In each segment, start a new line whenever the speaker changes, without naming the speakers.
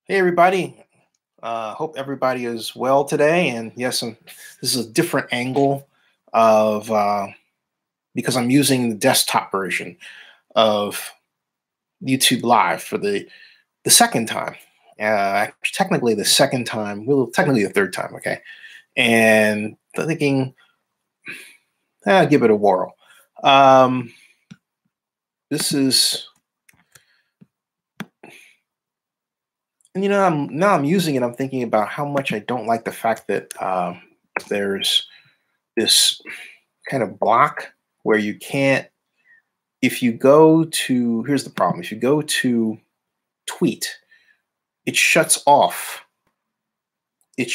Hey everybody. Hope everybody is well today. And yes, this is a different angle of because I'm using the desktop version of YouTube Live for the second time. Technically the second time, well, technically the third time. Okay, and thinking, give it a whirl. This is, and now I'm using it. I'm thinking about how much I don't like the fact that there's this kind of block where you can't, if you go to, here's the problem, if you go to tweet, it shuts off the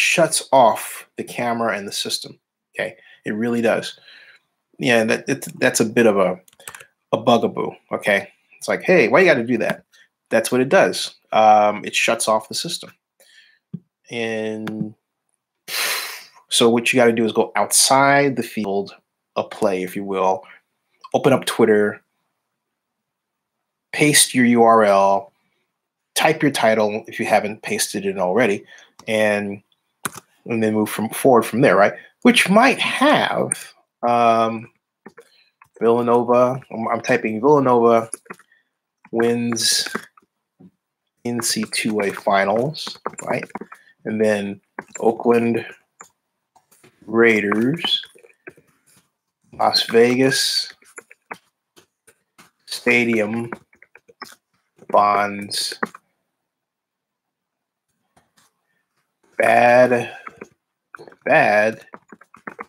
camera and the system. Okay, it really does. Yeah, that's a bit of a bugaboo. Okay, it's like, hey, why you got to do that? That's what it does. It shuts off the system. And so what you got to do is go outside the field of play, if you will, open up Twitter, paste your URL, type your title if you haven't pasted it already, and then move forward from there, right? Which might have Villanova. I'm typing Villanova wins NCAA finals, right? And then Oakland Raiders, Las Vegas Stadium bonds bad,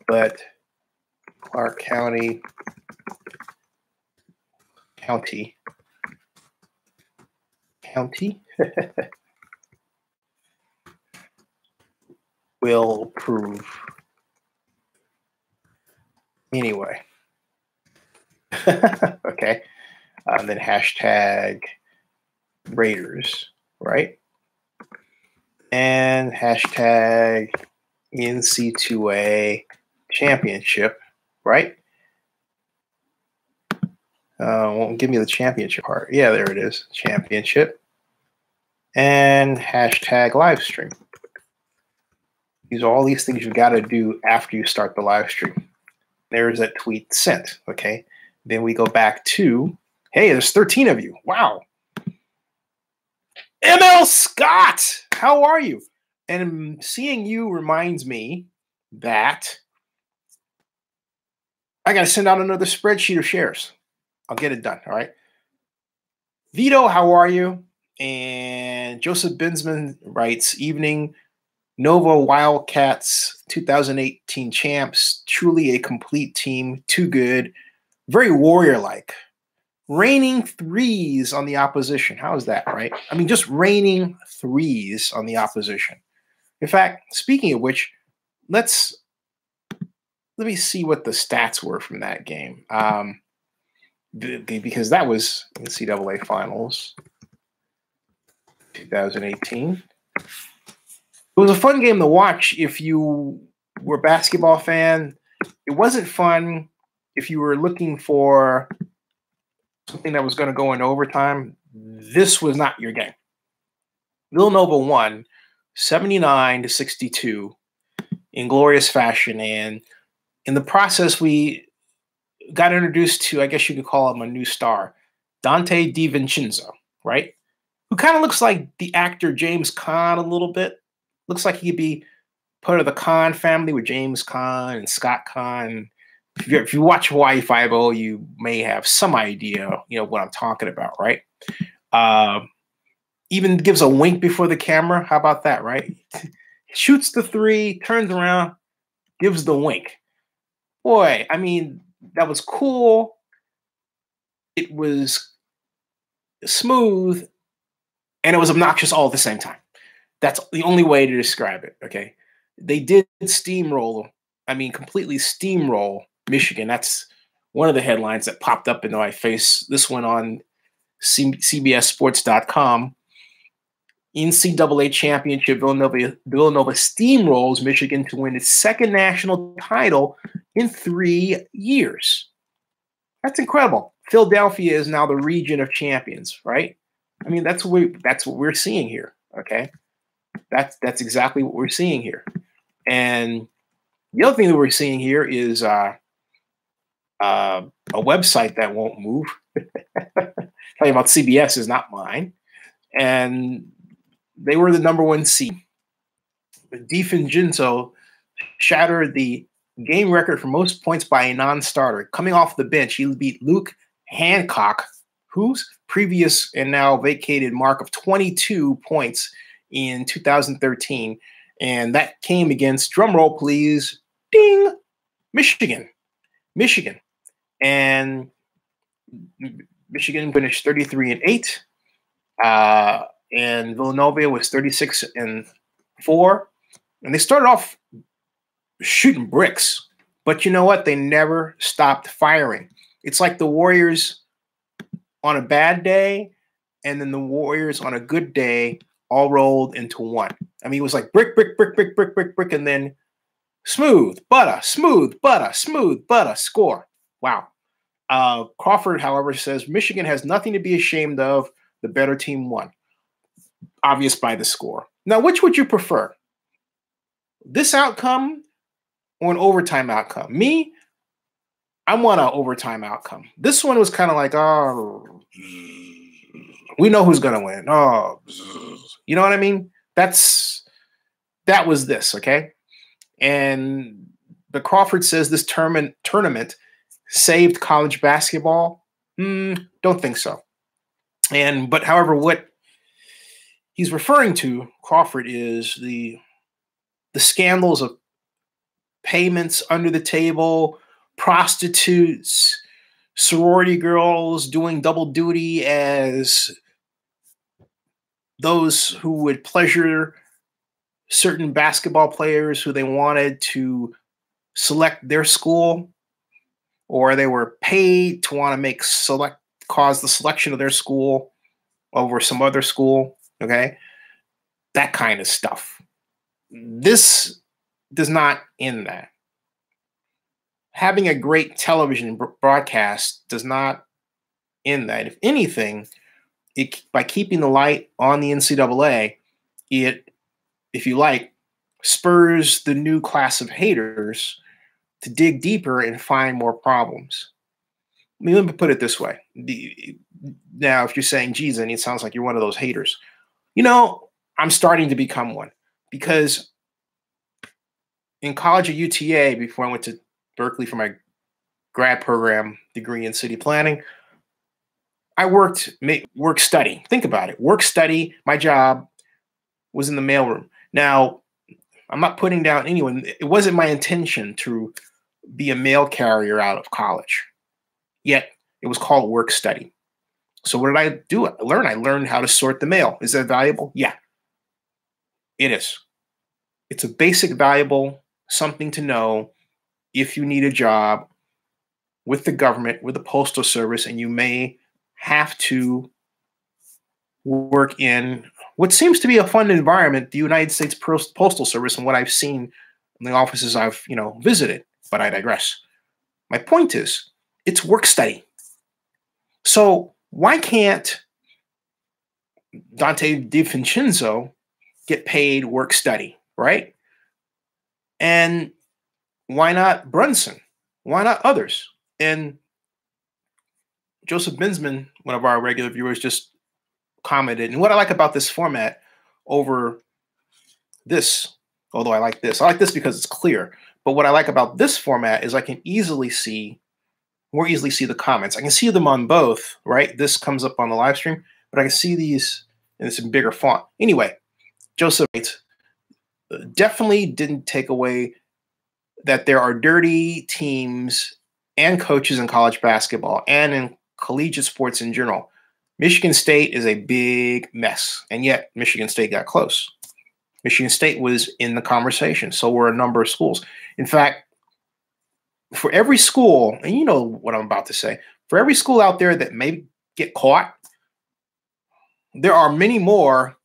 but Clark County will prove anyway. Okay. Then hashtag Raiders, right? And hashtag NC2A championship, right? Won't give me the championship part. Yeah, there it is. Championship. And hashtag live stream. These are all these things you got to do after you start the live stream. There's that tweet sent. Okay. Then we go back to, hey, there's 13 of you. Wow. ML Scott, how are you? And seeing you reminds me that I got to send out another spreadsheet of shares. I'll get it done. All right. Vito, how are you? And Joseph Binsman writes, evening, Nova Wildcats 2018 champs, truly a complete team, too good, very warrior-like. Raining threes on the opposition. How is that, right? I mean, just raining threes on the opposition. In fact, speaking of which, let me see what the stats were from that game. Because that was NCAA Finals 2018. It was a fun game to watch if you were a basketball fan. It wasn't fun if you were looking for something that was going to go in overtime. This was not your game. Villanova won 79-62 in glorious fashion. And in the process, we got introduced to, I guess you could call him a new star, Dante DiVincenzo, right? Who kind of looks like the actor James Caan a little bit. Looks like he could be part of the Caan family with James Caan and Scott Caan. If you watch Hawaii Five-0, you may have some idea, what I'm talking about, right? Even gives a wink before the camera. How about that, right? Shoots the three, turns around, gives the wink. Boy, I mean, that was cool. It was smooth, and it was obnoxious all at the same time. That's the only way to describe it, okay? They did steamroll, completely steamroll Michigan. That's one of the headlines that popped up into my face. This one on CBSSports.com. NCAA championship, Villanova steamrolls Michigan to win its second national title in 3 years. That's incredible. Philadelphia is now the region of champions, right? I mean, that's what we're seeing here. Okay, that's exactly what we're seeing here. And the other thing that we're seeing here is a website that won't move. Talking about CBS is not mine, and they were the number one seed. DiFincenzo shattered the game record for most points by a non-starter. Coming off the bench, he beat Luke Hancock, whose previous and now vacated mark of 22 points in 2013. And that came against, drumroll please, ding, Michigan. And Michigan finished 33-8. And Villanova was 36-4. And they started off shooting bricks. But you know what? They never stopped firing. It's like the Warriors on a bad day and then the Warriors on a good day all rolled into one. I mean, it was like brick, and then smooth butter, score. Wow. Crawford, however, says Michigan has nothing to be ashamed of. The better team won. Obvious by the score. Now, which would you prefer? This outcome or an overtime outcome? Me, I want an overtime outcome. This one was kind of like, oh, we know who's going to win. Oh, you know what I mean? That was this, okay? And the Crawford says this tournament saved college basketball. Don't think so. But however, what he's referring to, Crawford, is the scandals of payments under the table, prostitutes, sorority girls doing double duty as those who would pleasure certain basketball players who they wanted to select their school, or they were paid to want to cause the selection of their school over some other school. Okay, that kind of stuff. This does not end that. Having a great television broadcast does not end that. If anything, by keeping the light on the NCAA, it, if you like, spurs the new class of haters to dig deeper and find more problems. I mean, let me put it this way. Now, if you're saying, geez, and it sounds like you're one of those haters. You know, I'm starting to become one, because in college at UTA, before I went to Berkeley for my grad program degree in city planning, I work study. Think about it. Work study. My job was in the mailroom. Now, I'm not putting down anyone. It wasn't my intention to be a mail carrier out of college. Yet it was called work study. So what did I do? I learned how to sort the mail. Is that valuable? Yeah, it is. It's a basic valuable something to know if you need a job with the government, with the Postal Service, and you may have to work in what seems to be a fun environment, the United States Postal Service, and what I've seen in the offices I've visited. But I digress. My point is, it's work study. So why can't Dante DiVincenzo get paid work study, right? And why not Brunson? Why not others? And Joseph Binsman, one of our regular viewers, just commented. And what I like about this format over this, although I like this because it's clear. But what I like about this format is I can more easily see the comments. I can see them on both, right? This comes up on the live stream, but I can see these in this bigger font. Anyway, Joseph definitely didn't take away that there are dirty teams and coaches in college basketball and in collegiate sports in general. Michigan State is a big mess, and yet Michigan State got close. Michigan State was in the conversation, so were a number of schools. In fact, for every school, and you know what I'm about to say, for every school out there that may get caught, there are many more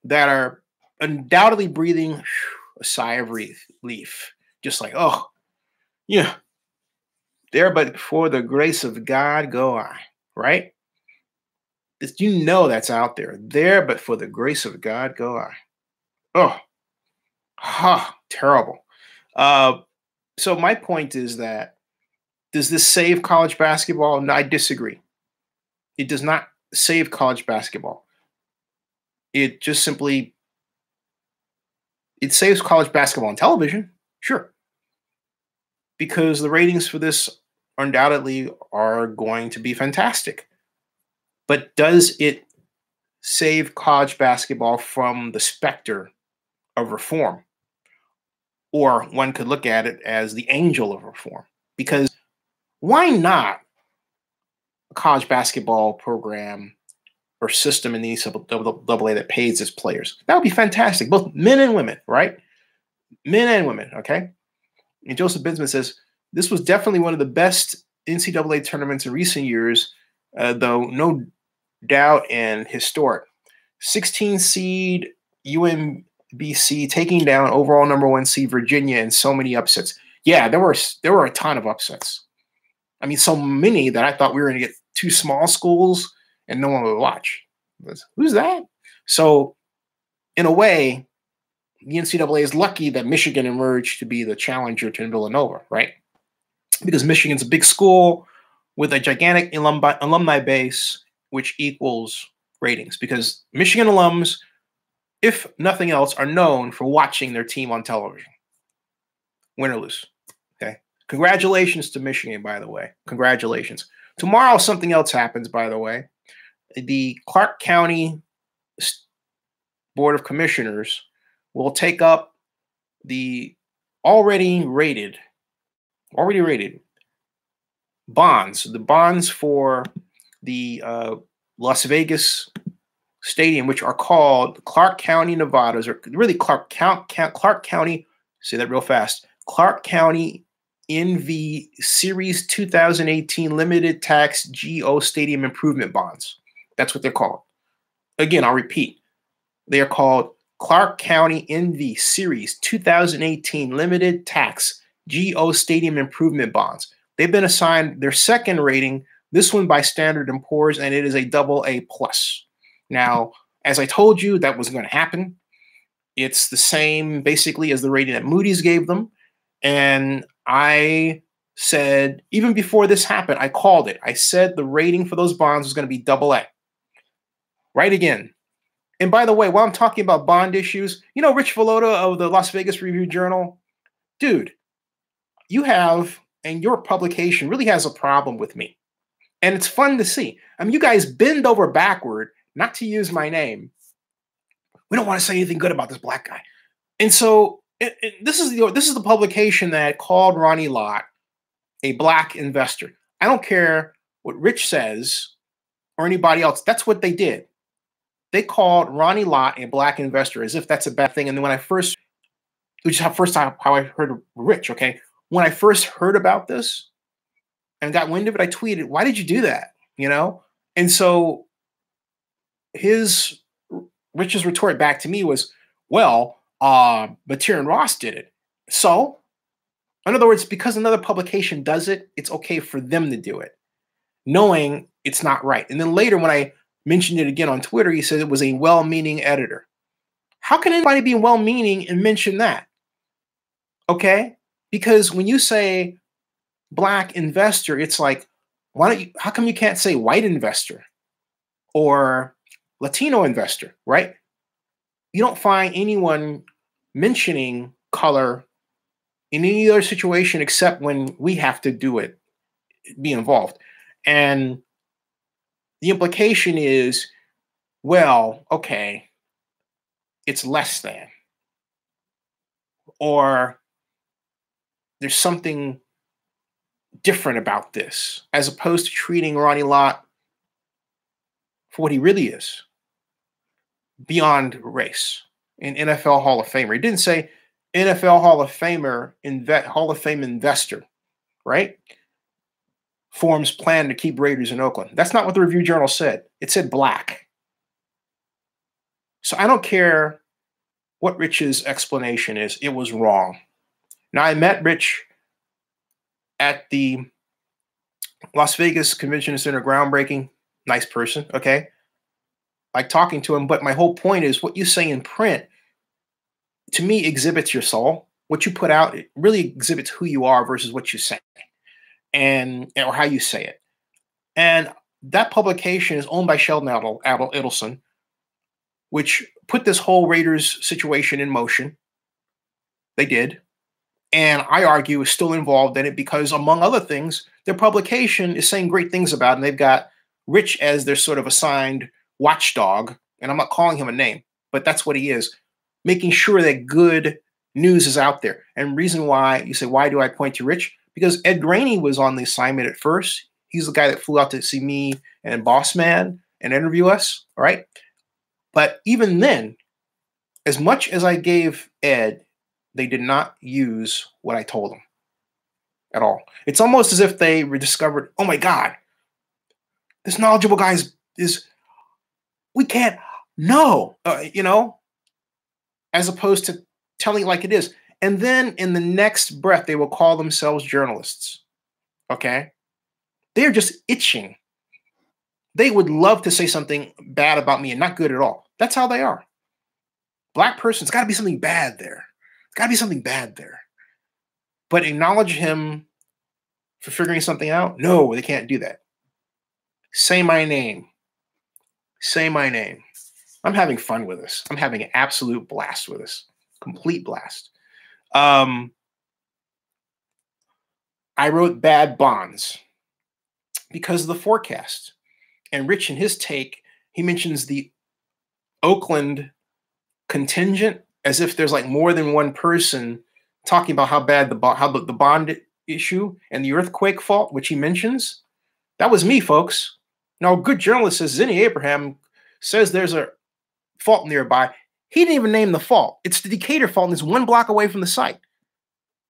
that are undoubtedly breathing a sigh of relief. Just like, oh, yeah, there but for the grace of God go I, right? You know that's out there. There, but for the grace of God, go I. Oh, terrible. Uh, so my point is that, does this save college basketball? No, I disagree. It does not save college basketball. It just simply it saves college basketball on television, sure, because the ratings for this undoubtedly are going to be fantastic. But does it save college basketball from the specter of reform? Or one could look at it as the angel of reform. Because why not a college basketball program or system in the NCAA that pays its players? That would be fantastic, both men and women, right? Men and women, okay? And Joseph Binsman says, this was definitely one of the best NCAA tournaments in recent years, though no doubt and historic. 16 seed UMBC taking down overall number 1 seed Virginia in so many upsets. Yeah, there were a ton of upsets. I mean, so many that I thought we were going to get 2 small schools and no one would watch. Who's that? So, in a way, the NCAA is lucky that Michigan emerged to be the challenger to Villanova, right? Because Michigan's a big school with a gigantic alumni base, which equals ratings. Because Michigan alums, if nothing else, are known for watching their team on television, win or lose. Okay. Congratulations to Michigan, by the way. Congratulations. Tomorrow, something else happens, by the way. The Clark County Board of Commissioners will take up the already rated bonds, the bonds for the Las Vegas Stadium, which are called Clark County Nevadas, or really Clark County, say that real fast, Clark County NV Series 2018 Limited Tax GO Stadium Improvement Bonds. That's what they're called. Again, I'll repeat. They are called Clark County NV Series 2018 Limited Tax GO Stadium Improvement Bonds. They've been assigned their second rating, this one by Standard & Poor's, and it is a AA+. Now, as I told you, that was going to happen. It's the same, basically, as the rating that Moody's gave them. And I said, even before this happened, I called it. I said the rating for those bonds was going to be AA. Right again. And by the way, while I'm talking about bond issues, you know Rich Vallota of the Las Vegas Review-Journal? Dude, you have, and your publication really has a problem with me. And it's fun to see. I mean, you guys bend over backward, not to use my name. We don't want to say anything good about this black guy. And so this is the publication that called Ronnie Lott a black investor. I don't care what Rich says or anybody else. That's what they did. They called Ronnie Lott a black investor as if that's a bad thing. And then when I first, which is how I heard of Rich, okay? When I first heard about this and got wind of it, I tweeted, why did you do that? You know? And so Rich's retort back to me was, well, Mateer and Ross did it. So, in other words, because another publication does it, it's okay for them to do it, knowing it's not right. And then later when I mentioned it again on Twitter, he said it was a well-meaning editor. How can anybody be well-meaning and mention that? Okay? Because when you say black investor, it's like, how come you can't say white investor or Latino investor, right? You don't find anyone mentioning color in any other situation except when we have to do it, be involved. And the implication is, well, okay, it's less than. Or there's something different about this, as opposed to treating Ronnie Lott for what he really is, beyond race, an NFL Hall of Famer. He didn't say NFL Hall of Famer, Hall of Fame investor, right? Forms plan to keep Raiders in Oakland. That's not what the Review Journal said. It said black. So I don't care what Rich's explanation is. It was wrong. Now, I met Rich at the Las Vegas Convention Center, groundbreaking. Nice person, okay? like talking to him. But my whole point is what you say in print, to me, exhibits your soul. What you put out, it really exhibits who you are versus what you say and or how you say it. And that publication is owned by Sheldon Adelson, which put this whole Raiders situation in motion. They did. And I argue is still involved in it because, among other things, their publication is saying great things about it. And they've got Rich as their sort of assigned watchdog. And I'm not calling him a name, but that's what he is, making sure that good news is out there. And reason why you say, why do I point to Rich? Because Ed Graney was on the assignment at first. He's the guy that flew out to see me and Boss Man and interview us. All right. But even then, as much as I gave Ed, they did not use what I told them at all. It's almost as if they rediscovered, oh my God, this knowledgeable guy is we can't know, as opposed to telling it like it is. And then in the next breath, they will call themselves journalists. Okay. They're just itching. They would love to say something bad about me and not good at all. That's how they are. Black person's got to be something bad there. Got to be something bad there. But acknowledge him for figuring something out? No, they can't do that. Say my name. Say my name. I'm having fun with this. I'm having an absolute blast with this. Complete blast. I wrote bad bonds because of the forecast. And Rich, in his take, he mentions the Oakland contingent as if there's like more than one person talking about how bad the bond issue and the earthquake fault, which he mentions. That was me, folks. Now, a good journalist says Zinni Abraham says there's a fault nearby. He didn't even name the fault. It's the Decatur fault and it's 1 block away from the site.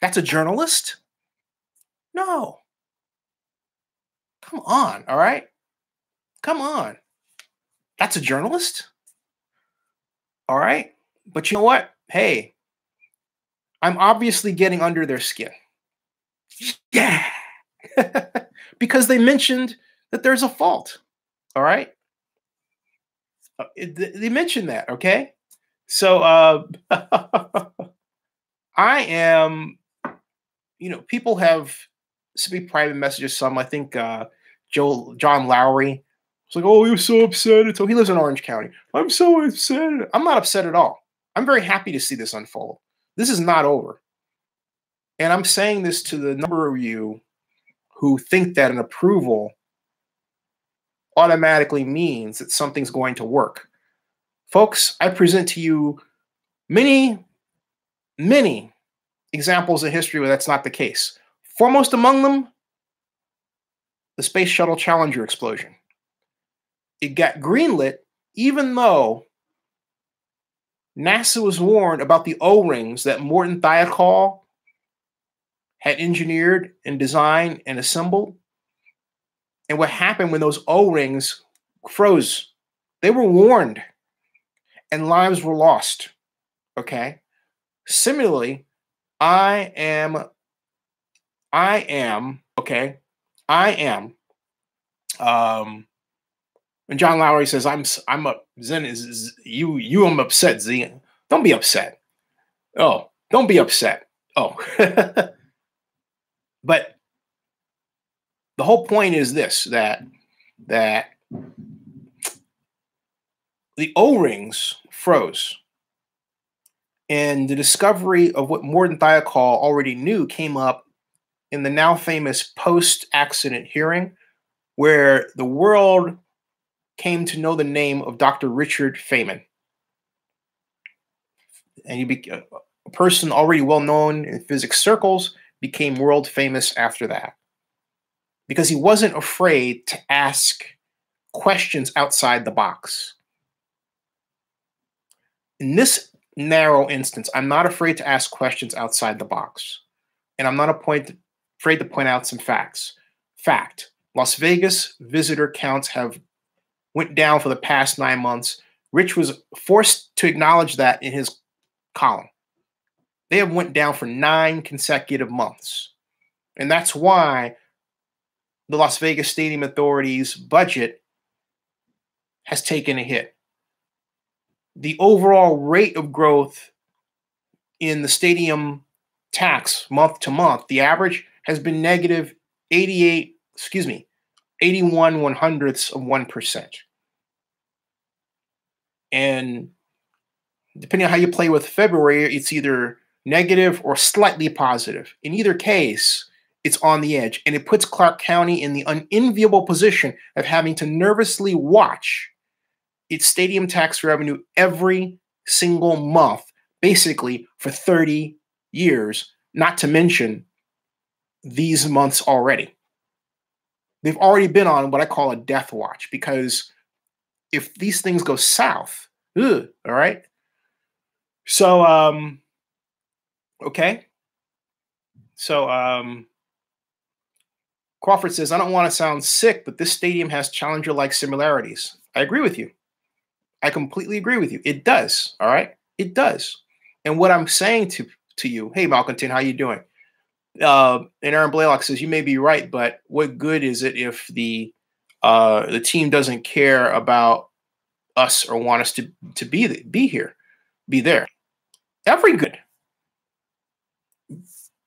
That's a journalist? No. Come on, all right? Come on. That's a journalist? All right? But you know what? Hey, I'm obviously getting under their skin. Yeah. Because they mentioned that there's a fault. All right? They mentioned that, okay? So I am, people have sent private messages. Some, I think John Lowry was like, oh, you're so upset. So he lives in Orange County. I'm so upset. I'm not upset at all. I'm very happy to see this unfold. This is not over. And I'm saying this to the number of you who think that an approval automatically means that something's going to work. Folks, I present to you many, many examples in history where that's not the case. Foremost among them, the Space Shuttle Challenger explosion. It got greenlit even though NASA was warned about the O-rings that Morton Thiokol had engineered and designed and assembled. And what happened when those O-rings froze? They were warned and lives were lost. Okay? Similarly, I am, when John Lowry says, I'm up, Zen is you, I'm upset, Z. Don't be upset. Oh, don't be upset. Oh. But the whole point is this, that the O-rings froze. And the discovery of what Morton Thiokol already knew came up in the now famous post-accident hearing, where the world came to know the name of Dr. Richard Feynman. And a person already well known in physics circles became world famous after that, because he wasn't afraid to ask questions outside the box. In this narrow instance, I'm not afraid to ask questions outside the box. And I'm not afraid to point out some facts. Fact, Las Vegas visitor counts have went down for the past 9 months. Rich was forced to acknowledge that in his column. They have went down for 9 consecutive months. And that's why the Las Vegas Stadium Authority's budget has taken a hit. the overall rate of growth in the stadium tax month to month, the average has been negative 81 100ths of 1%. And depending on how you play with February, it's either negative or slightly positive. In either case, it's on the edge. And it puts Clark County in the unenviable position of having to nervously watch its stadium tax revenue every single month, basically for 30 years, not to mention these months already. They've already been on what I call a death watch, because if these things go south, all right. So, okay. So, Crawford says, I don't want to sound sick, but this stadium has Challenger-like similarities. I agree with you. I completely agree with you. It does. All right. It does. And what I'm saying to you, hey, Malcontin, how you doing? And Aaron Blaylock says, you may be right, but what good is it if the team doesn't care about us or want us to be here, be there? Every good.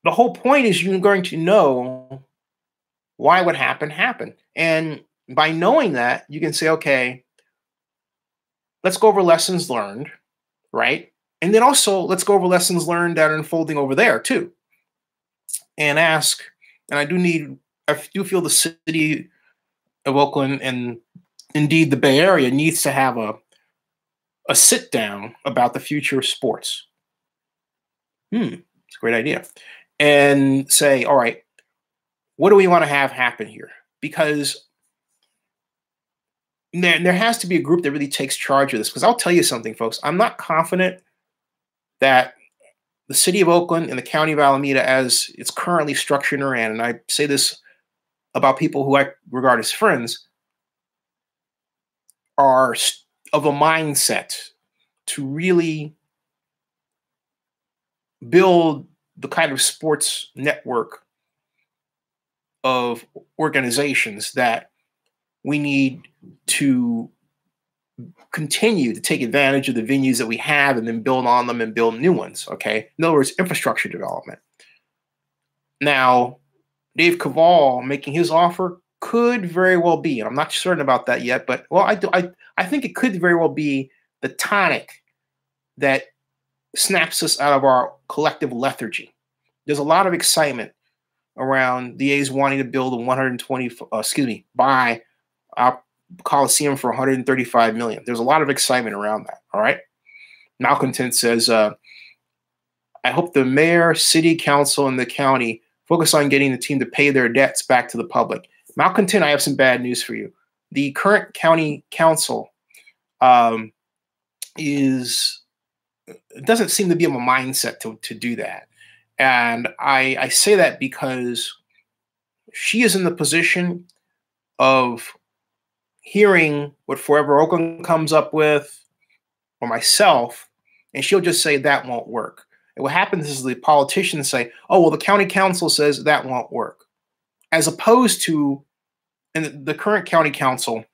The whole point is you're going to know why what happened. And by knowing that, you can say, okay, let's go over lessons learned, right? And then also let's go over lessons learned that are unfolding over there too. And ask, and I do feel the city of Oakland and indeed the Bay Area needs to have a sit down about the future of sports. It's a great idea. And say, all right, what do we want to have happen here? Because there has to be a group that really takes charge of this. Because I'll tell you something, folks, I'm not confident that the city of Oakland and the county of Alameda, as it's currently structured and ran, and I say this about people who I regard as friends, are of a mindset to really build the kind of sports network of organizations that we need to continue to take advantage of the venues that we have and then build on them and build new ones. Okay. In other words, infrastructure development. Now, Dave Cavall making his offer could very well be, and I'm not certain about that yet, but well, I think it could very well be the tonic that snaps us out of our collective lethargy. There's a lot of excitement around the A's wanting to build buy our Coliseum for $135 million. There's a lot of excitement around that. All right. Malcontent says, I hope the mayor, city council, and the county focus on getting the team to pay their debts back to the public. Malcontent, I have some bad news for you. The current county council doesn't seem to be of a mindset to do that. And I say that because she is in the position of hearing what Forever Oakland comes up with, or myself, and she'll just say that won't work. And what happens is the politicians say, oh, well, the county council says that won't work. As opposed to, and the current county council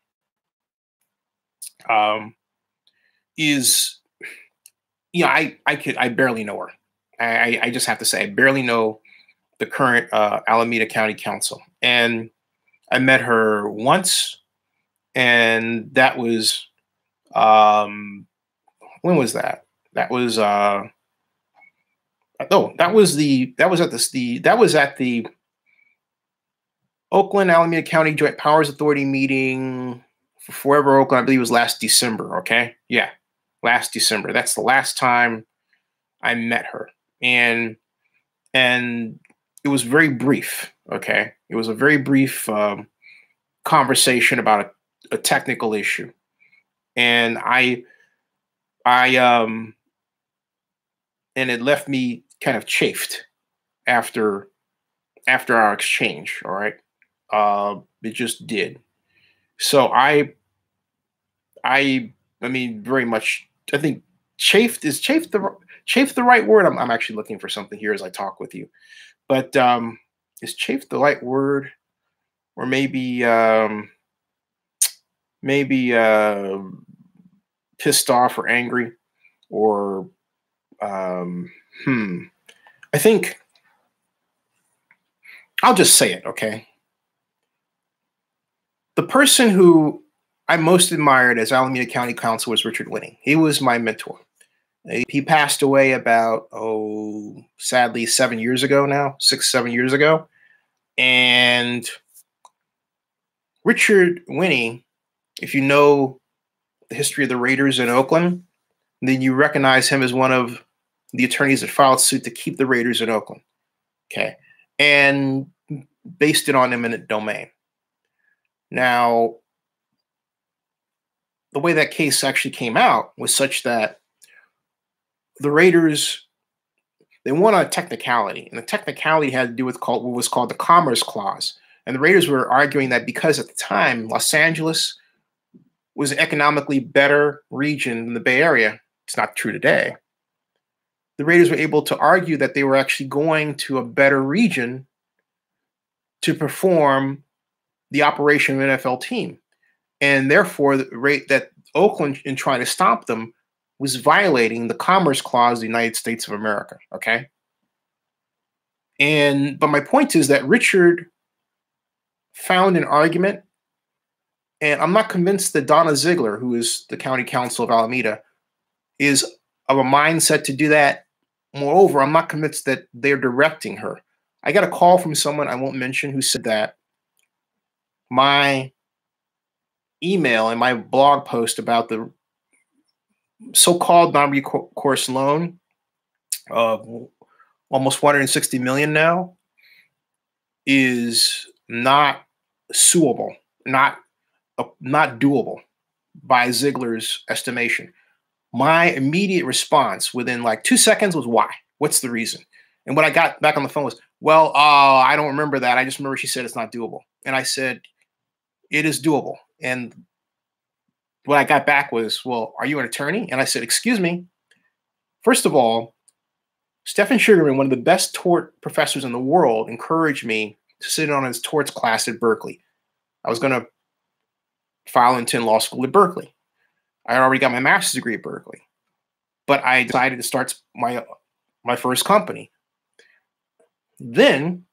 is, I barely know her. I just have to say, I barely know the current Alameda County Council. And I met her once, and that was, when was that? That was, that was at the Oakland Alameda County Joint Powers Authority meeting for Forever Oakland. I believe it was last December. Okay. Yeah. Last December. That's the last time I met her. And it was very brief. Okay. It was a very brief conversation about a technical issue. And and it left me kind of chafed after our exchange. All right. It just did. So I mean, very much, I think chafed the right word? I'm actually looking for something here as I talk with you. But is chafed the right word? Or maybe pissed off or angry or I think I'll just say it, okay? The person who I most admired as Alameda County Council was Richard Winning. He was my mentor. He passed away about, sadly, 7 years ago now, 6, 7 years ago. And Richard Winning, if you know the history of the Raiders in Oakland, then you recognize him as one of the attorneys that filed suit to keep the Raiders in Oakland. Okay. And based it on eminent domain. Now, the way that case actually came out was such that the Raiders, they won on a technicality, and the technicality had to do with what was called the Commerce Clause. And the Raiders were arguing that because at the time, Los Angeles was an economically better region than the Bay Area, it's not true today. The Raiders were able to argue that they were actually going to a better region to perform the operation of an NFL team. And therefore, the rate that Oakland, in trying to stop them, was violating the Commerce Clause of the United States of America, okay? But my point is that Richard found an argument, and I'm not convinced that Donna Ziegler, who is the county council of Alameda, is of a mindset to do that. Moreover, I'm not convinced that they're directing her. I got a call from someone I won't mention who said that my email and my blog post about the so-called non-recourse loan of almost $160 million now is not suable, not doable by Ziegler's estimation. My immediate response within like 2 seconds was, why? What's the reason? And what I got back on the phone was, well, I don't remember that. I just remember she said it's not doable. And I said, it is doable. And what I got back was, well, are you an attorney? And I said, excuse me. First of all, Stephen Sugarman, one of the best tort professors in the world, encouraged me to sit on his torts class at Berkeley. I was going to file into law school at Berkeley. I already got my master's degree at Berkeley, but I decided to start my first company. Then,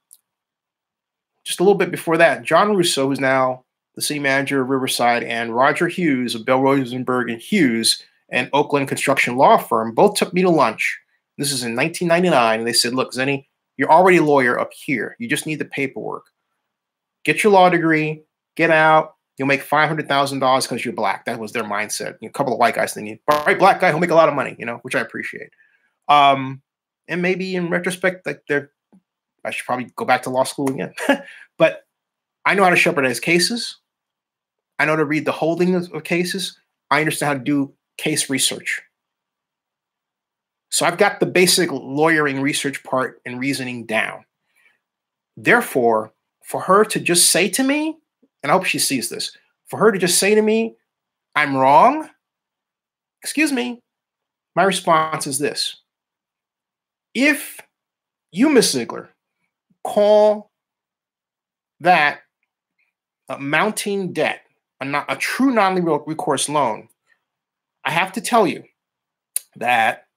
just a little bit before that, John Russo, who's now the city manager of Riverside, and Roger Hughes of Bell Rosenberg and Hughes, an Oakland construction law firm, both took me to lunch. This is in 1999, and they said, look, Zenny, you're already a lawyer up here. You just need the paperwork. Get your law degree, get out. You'll make $500,000 because you're black. That was their mindset. A couple of white guys thinking, all right, black guy, he'll make a lot of money, which I appreciate. And maybe in retrospect, like I should probably go back to law school again. But I know how to shepherdize cases. I know how to read the holdings of cases. I understand how to do case research. So I've got the basic lawyering research part and reasoning down. Therefore, for her to just say to me, and I hope she sees this, for her to just say to me, I'm wrong, excuse me, my response is this. If you, Ms. Ziegler, call that a mounting debt, a true non-recourse loan, I have to tell you that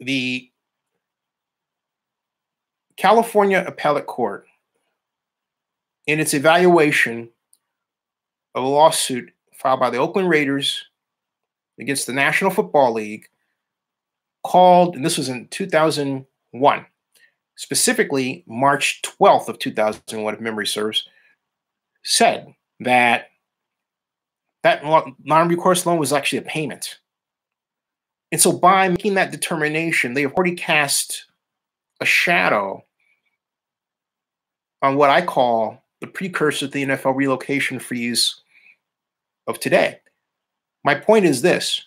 the California Appellate Court, in its evaluation of a lawsuit filed by the Oakland Raiders against the National Football League, called, and this was in 2001, specifically March 12th of 2001, if memory serves, said that non-recourse loan was actually a payment. And so by making that determination, they have already cast a shadow on what I call the precursor to the NFL relocation fees of today. My point is this.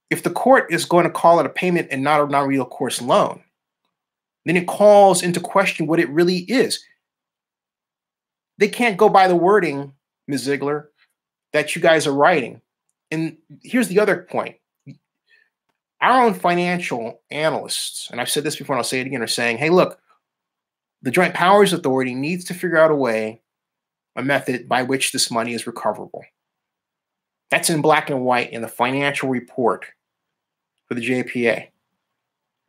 If the court is going to call it a payment and not a non-recourse loan, then it calls into question what it really is. They can't go by the wording, Ms. Ziegler, that you guys are writing. And here's the other point. Our own financial analysts, and I've said this before and I'll say it again, are saying, hey, look, the Joint Powers Authority needs to figure out a method by which this money is recoverable. That's in black and white in the financial report for the JPA.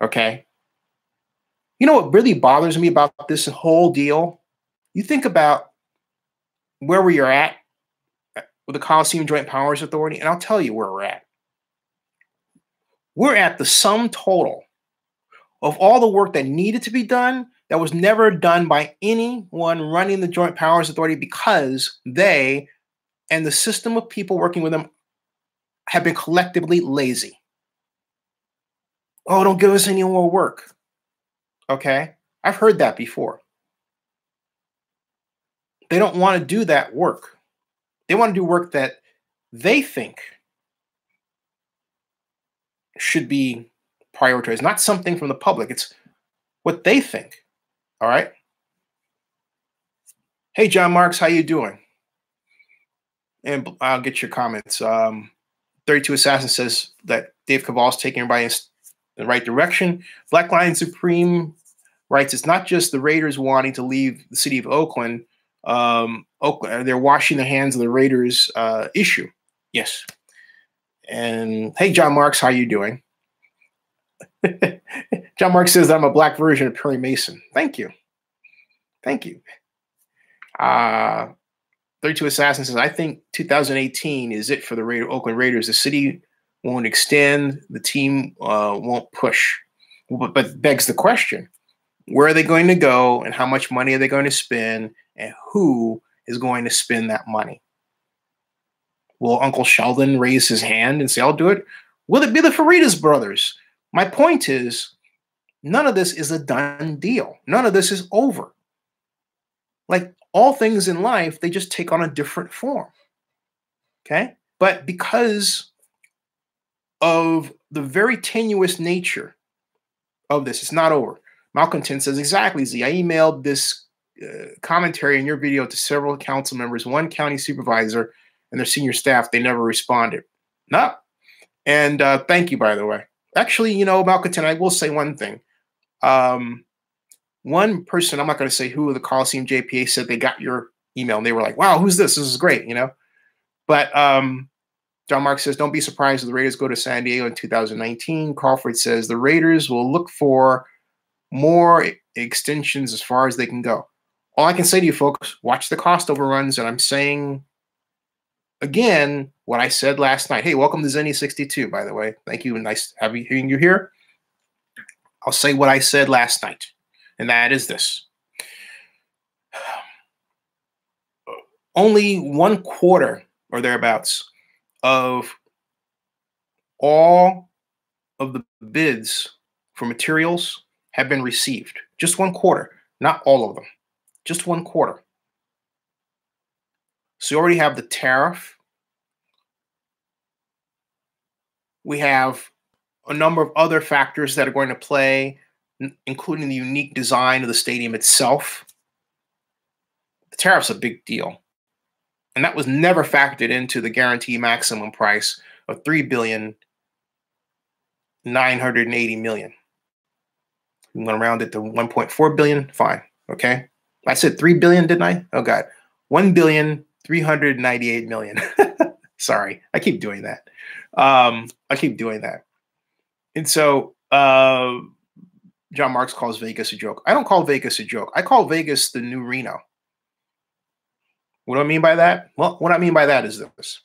Okay. You know what really bothers me about this whole deal? You think about where we are at with the Coliseum Joint Powers Authority, and I'll tell you where we're at. We're at the sum total of all the work that needed to be done that was never done by anyone running the Joint Powers Authority because they and the system of people working with them have been collectively lazy. Oh, don't give us any more work. Okay? I've heard that before. They don't want to do that work. They want to do work that they think should be prioritized, not something from the public. It's what they think. All right? Hey, John Marks, how you doing? And I'll get your comments. 32 Assassin says that Dave Caval's taking everybody in the right direction. Black Lion Supreme writes, it's not just the Raiders wanting to leave the city of Oakland. They're washing the hands of the Raiders issue. Yes. And hey, John Marks, how you doing? John Marks says that I'm a black version of Perry Mason. Thank you. Thank you. 32 Assassin says, I think 2018 is it for the Oakland Raiders. The city won't extend. The team won't push. But begs the question, where are they going to go and how much money are they going to spend and who is going to spend that money? Will Uncle Sheldon raise his hand and say, I'll do it? Will it be the Faritas brothers? My point is, none of this is a done deal. None of this is over. Like all things in life, they just take on a different form. Okay? But because of the very tenuous nature of this, it's not over. Malcontent says, exactly, Z. I emailed this commentary in your video to several council members, one county supervisor, and their senior staff. They never responded. No. And thank you, by the way. Actually, you know, Malcontent, I will say one thing. One person, I'm not going to say who, the Coliseum JPA said they got your email, and they were like, wow, who's this? This is great, you know? But John Mark says, don't be surprised if the Raiders go to San Diego in 2019. Crawford says the Raiders will look for more extensions as far as they can go. All I can say to you folks, watch the cost overruns, and I'm saying again what I said last night. Hey, welcome to Zenny62, by the way. Thank you, and nice having you here. I'll say what I said last night, and that is this. Only 1/4 or thereabouts of all of the bids for materials have been received. Just 1/4, not all of them. Just 1/4. So you already have the tariff. We have a number of other factors that are going to play, including the unique design of the stadium itself. The tariff's a big deal. And that was never factored into the guarantee maximum price of $3,980,000,000. I'm going to round it to 1.4 billion. Fine. Okay. I said 3 billion, didn't I? Oh God. 1,398,000,000. Sorry. I keep doing that. And so John Marks calls Vegas a joke. I don't call Vegas a joke. I call Vegas the new Reno. What do I mean by that? Well, what I mean by that is this.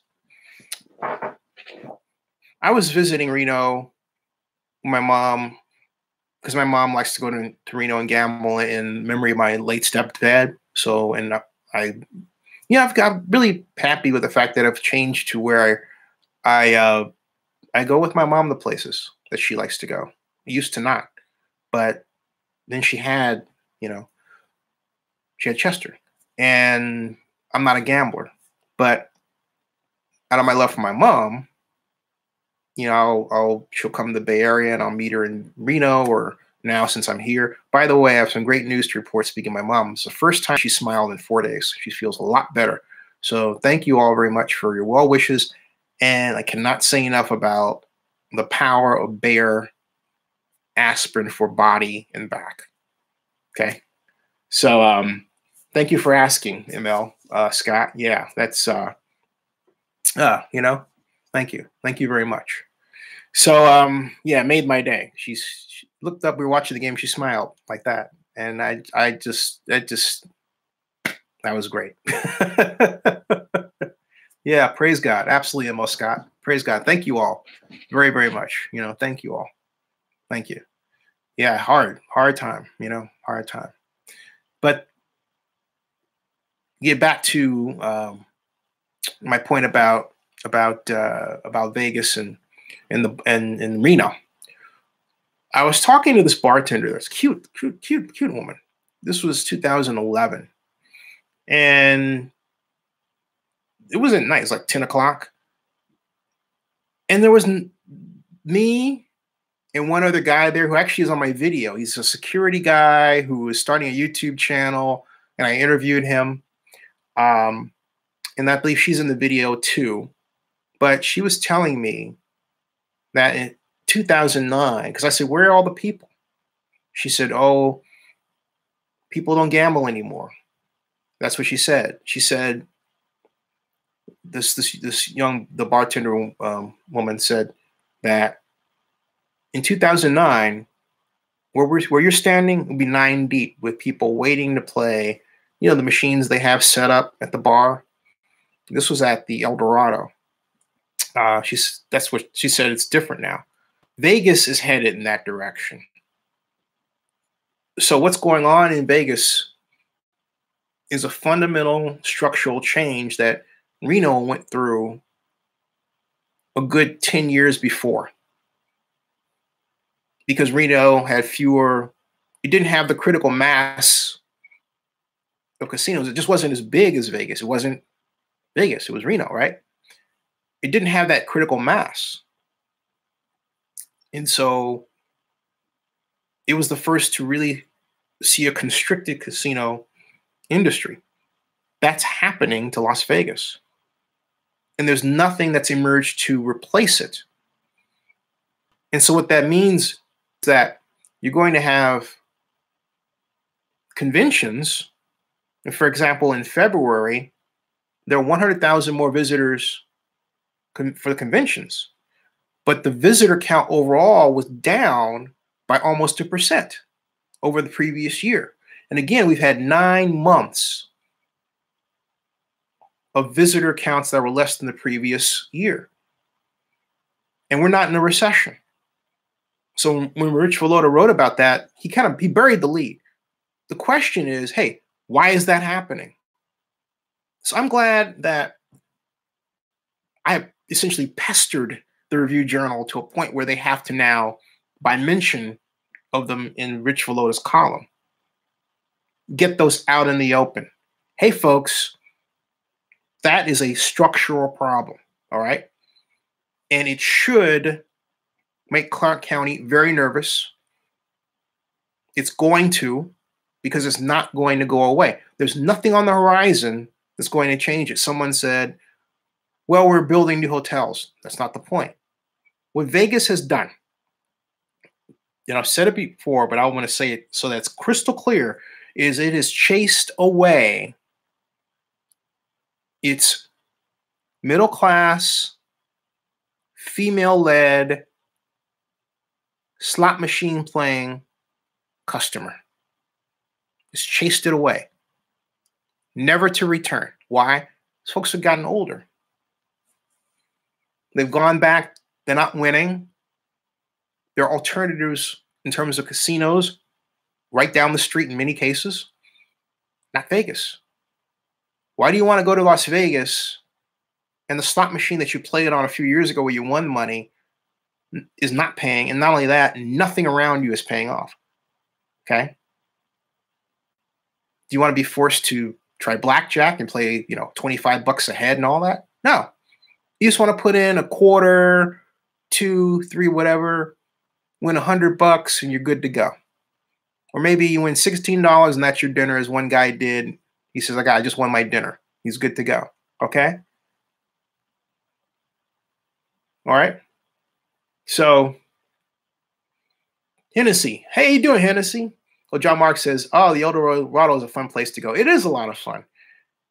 I was visiting Reno with my mom because my mom likes to go to Reno and gamble in memory of my late stepdad. So, and I'm really happy with the fact that I've changed to where I go with my mom to places that she likes to go. I used to not, but then she had Chester, and I'm not a gambler, but out of my love for my mom, she'll come to the Bay Area and I'll meet her in Reno, or now since I'm here. By the way, I have some great news to report. Speaking of my mom, it's the first time she smiled in 4 days. She feels a lot better. So thank you all very much for your well wishes. And I cannot say enough about the power of Bayer aspirin for body and back. Okay. So thank you for asking, ML. Scott. Yeah, that's You know, thank you. Thank you very much. So, yeah, it made my day. She looked up, we were watching the game, she smiled like that. And that was great. Yeah, praise God. Absolutely, Emma Scott. Praise God. Thank you all very, very much. Thank you all. Thank you. Yeah, hard time, hard time. But get back to my point about Vegas and Reno. I was talking to this bartender. That's cute woman. This was 2011, and it wasn't night. It was like 10 o'clock, and there was me and one other guy there who actually is on my video. He's a security guy who is starting a YouTube channel, and I interviewed him. And I believe she's in the video too. But she was telling me that in 2009, because I said, "Where are all the people?" She said, "Oh, people don't gamble anymore." That's what she said. She said, the bartender woman said that in 2009, where you're standing would be 9 deep with people waiting to play. The machines they have set up at the bar. This was at the El Dorado. That's what she said. It's different now. Vegas is headed in that direction. So what's going on in Vegas is a fundamental structural change that Reno went through a good 10 years before. Because Reno had it didn't have the critical mass of casinos. It just wasn't as big as Vegas. It wasn't Vegas. It was Reno, right? It didn't have that critical mass. And so it was the first to really see a constricted casino industry. That's happening to Las Vegas. And there's nothing that's emerged to replace it. And so what that means is that you're going to have conventions. And for example, in February, there are 100,000 more visitors for the conventions. But the visitor count overall was down by almost 2% over the previous year. And again, we've had 9 months of visitor counts that were less than the previous year. And we're not in a recession. So when Rich Villanova wrote about that, he buried the lead. The question is, hey, why is that happening? So I'm glad that I have essentially pestered the Review Journal to a point where they have to now, by mention of them in Rich Villanova's column, get those out in the open. Hey, folks, that is a structural problem, all right? And it should make Clark County very nervous. It's going to, because it's not going to go away. There's nothing on the horizon that's going to change it. Someone said, well, we're building new hotels. That's not the point. What Vegas has done, I've said it before, but I want to say it so that's crystal clear, is it has chased away its middle class, female-led, slot machine playing customer. It's chased it away. Never to return. Why? These folks have gotten older. They've gone back. They're not winning. There are alternatives in terms of casinos right down the street in many cases. Not Vegas. Why do you want to go to Las Vegas and the slot machine that you played on a few years ago where you won money is not paying? And not only that, nothing around you is paying off. Okay? Do you want to be forced to try blackjack and play, $25 a head and all that? No. You just want to put in a quarter, 2, 3, whatever, win $100 and you're good to go. Or maybe you win $16 and that's your dinner, as one guy did. He says, I just won my dinner. He's good to go. Okay? All right? So, Hennessy. Hey, how you doing, Hennessy? Well, John Mark says, the El Dorado is a fun place to go. It is a lot of fun.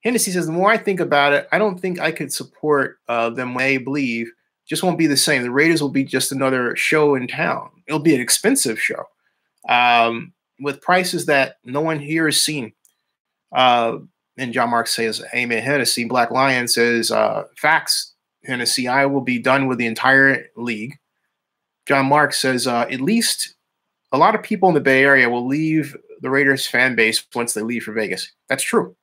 Hennessy says, the more I think about it, I don't think I could support them when they believe. Just won't be the same. The Raiders will be just another show in town. It'll be an expensive show with prices that no one here has seen. And John Mark says, amen, Hennessy. Black Lion says, facts, Hennessy. I will be done with the entire league. John Mark says, at least a lot of people in the Bay Area will leave the Raiders fan base once they leave for Vegas. That's true.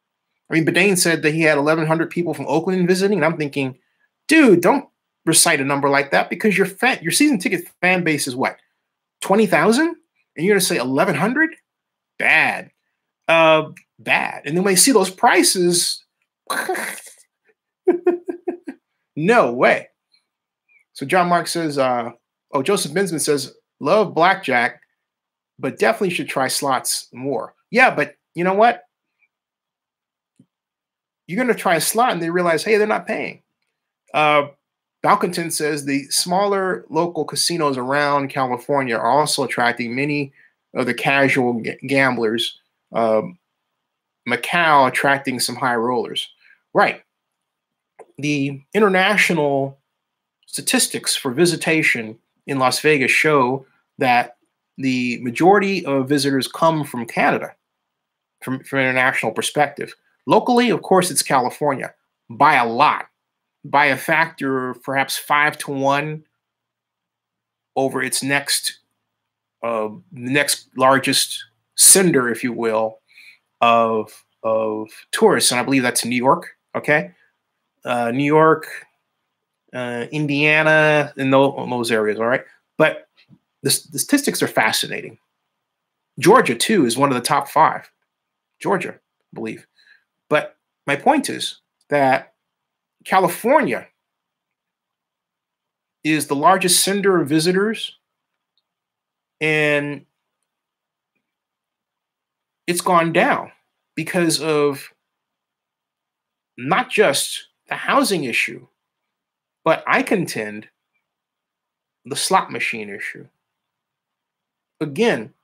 I mean, Badane said that he had 1,100 people from Oakland visiting, and I'm thinking, dude, don't recite a number like that because your season ticket fan base is what, 20,000, and you're gonna say 1,100? Bad, bad. And then when you see those prices, no way. So John Mark says, Joseph Binsman says, love blackjack, but definitely should try slots more. Yeah, but you know what? You're going to try a slot and they realize, hey, they're not paying. Balconton says the smaller local casinos around California are also attracting many of the casual gamblers. Macau attracting some high rollers. Right. The international statistics for visitation in Las Vegas show that the majority of visitors come from Canada, from international perspective. Locally, of course, it's California by a lot, by a factor of perhaps 5-1 over its next largest sender, if you will, of tourists, and I believe that's New York. Okay, New York, Indiana, in those areas. All right, but the statistics are fascinating. Georgia too is one of the top 5. Georgia, I believe. But my point is that California is the largest sender of visitors, and it's gone down because of not just the housing issue, but I contend the slot machine issue. Again,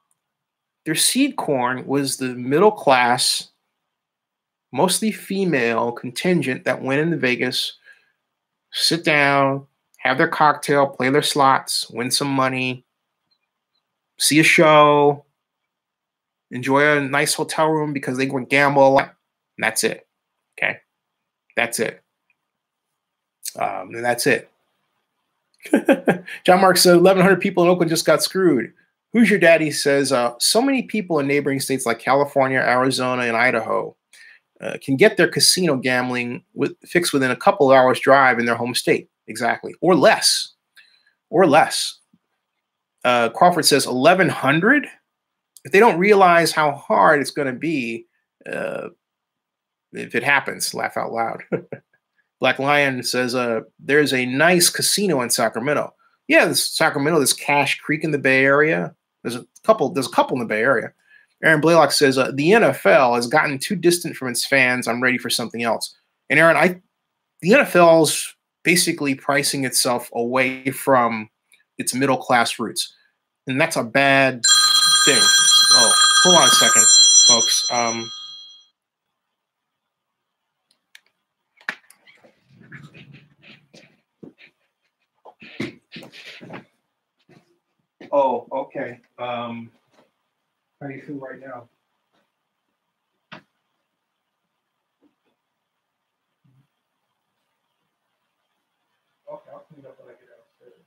their seed corn was the middle class, mostly female contingent that went into Vegas, sit down, have their cocktail, play their slots, win some money, see a show, enjoy a nice hotel room because they would gamble a lot. And that's it. Okay. That's it. And that's it. John Mark said 1,100 people in Oakland just got screwed. Who's your daddy says so many people in neighboring states like California, Arizona, and Idaho can get their casino gambling fixed within a couple of hours drive in their home state. Exactly. Or less. Or less. Crawford says 1,100? If they don't realize how hard it's going to be if it happens, laugh out loud. Black Lion says there's a nice casino in Sacramento. Yeah, there's Sacramento, there's Cache Creek in the Bay Area. There's a couple in the Bay Area. Aaron Blaylock says the NFL has gotten too distant from its fans. I'm ready for something else. And Aaron, the NFL's basically pricing itself away from its middle class roots, and that's a bad thing. Oh, hold on a second, folks. Oh, okay. How do you feel right now? Okay, I'll clean it up when I get downstairs.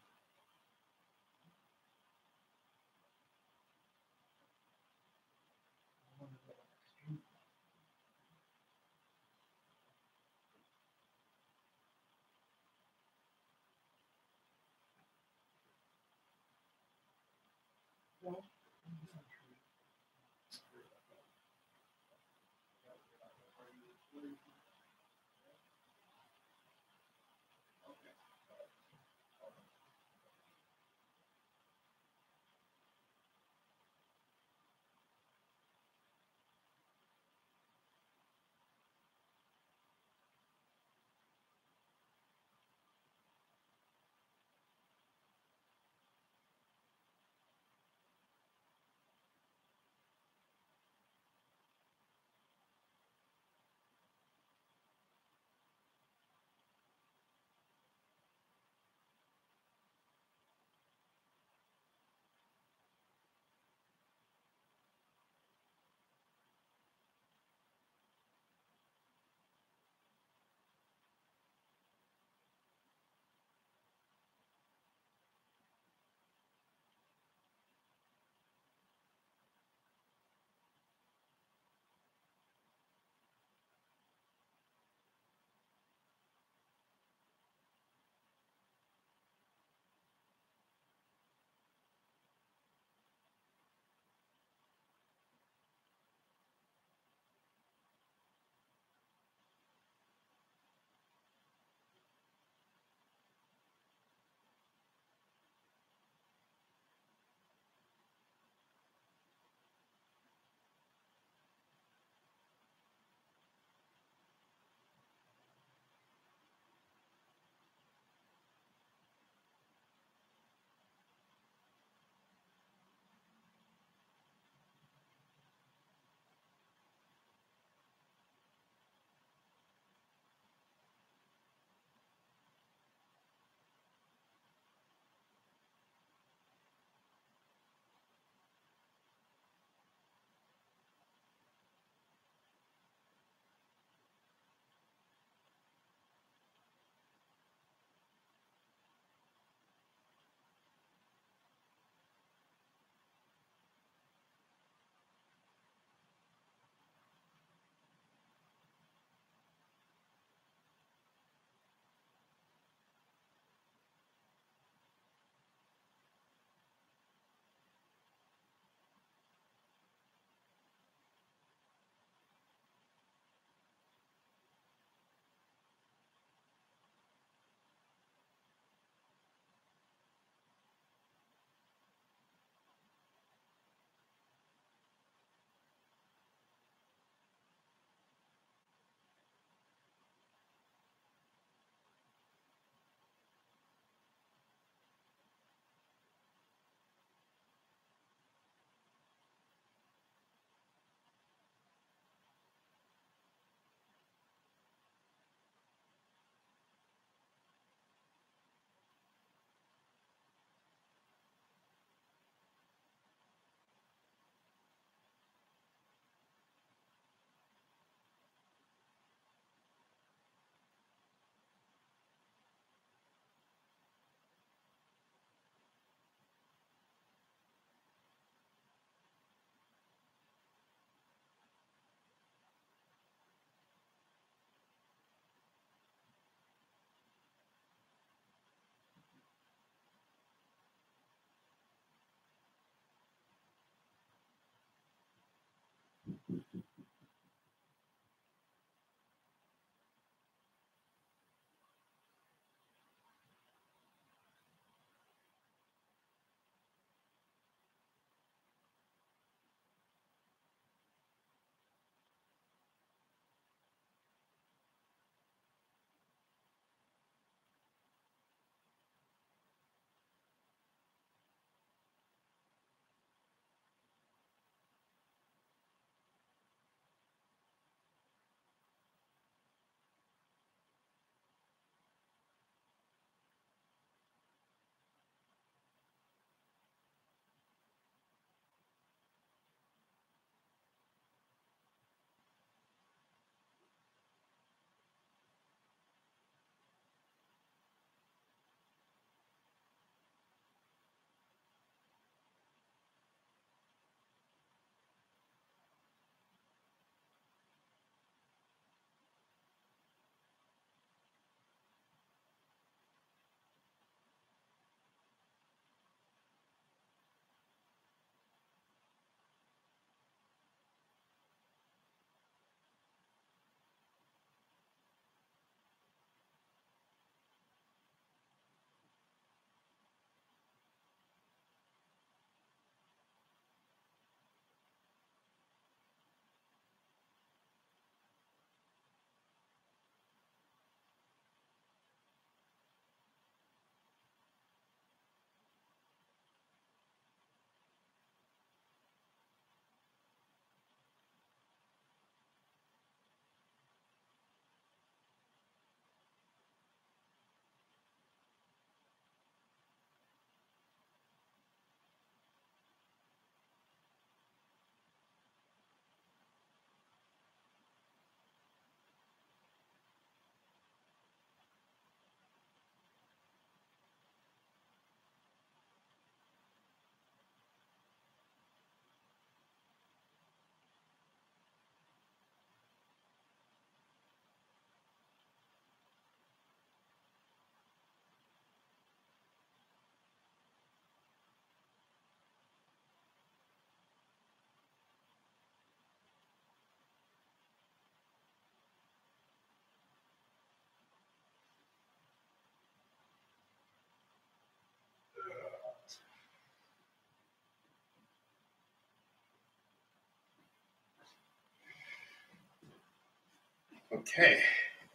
Okay.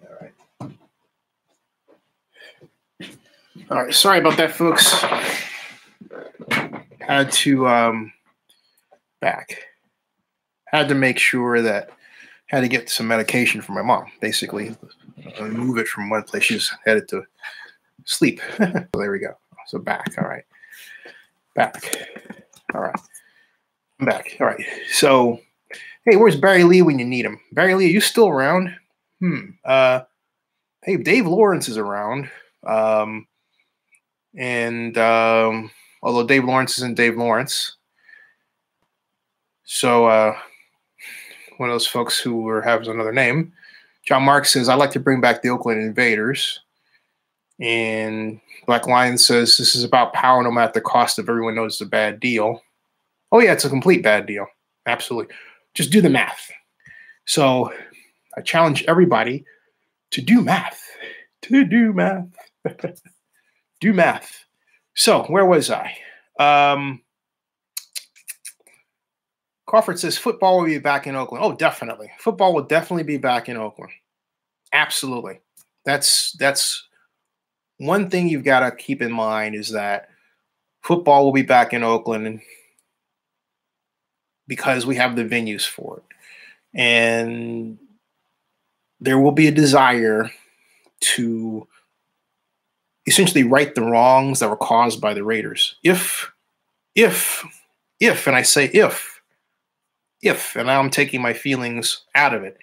All right. All right. Sorry about that, folks. Had to back. Had to make sure that had to get some medication for my mom. Basically, move it from one place. She's headed to sleep. So there we go. So back. All right. Back. All right. I'm back. All right. So, hey, where's Barry Lee when you need him? Barry Lee, are you still around? Hey, Dave Lawrence is around. And although Dave Lawrence isn't Dave Lawrence. So one of those folks who has another name. John Mark says, I'd like to bring back the Oakland Invaders. And Black Lion says, this is about power no matter the cost of everyone knows it's a bad deal. Oh, yeah, it's a complete bad deal. Absolutely. Just do the math. So I challenge everybody to do math. To do math. Do math. So where was I? Crawford says football will be back in Oakland. Oh, definitely. Football will definitely be back in Oakland. Absolutely. That's one thing you've got to keep in mind is that football will be back in Oakland because we have the venues for it. And there will be a desire to essentially right the wrongs that were caused by the Raiders. If, and I say if, and now I'm taking my feelings out of it,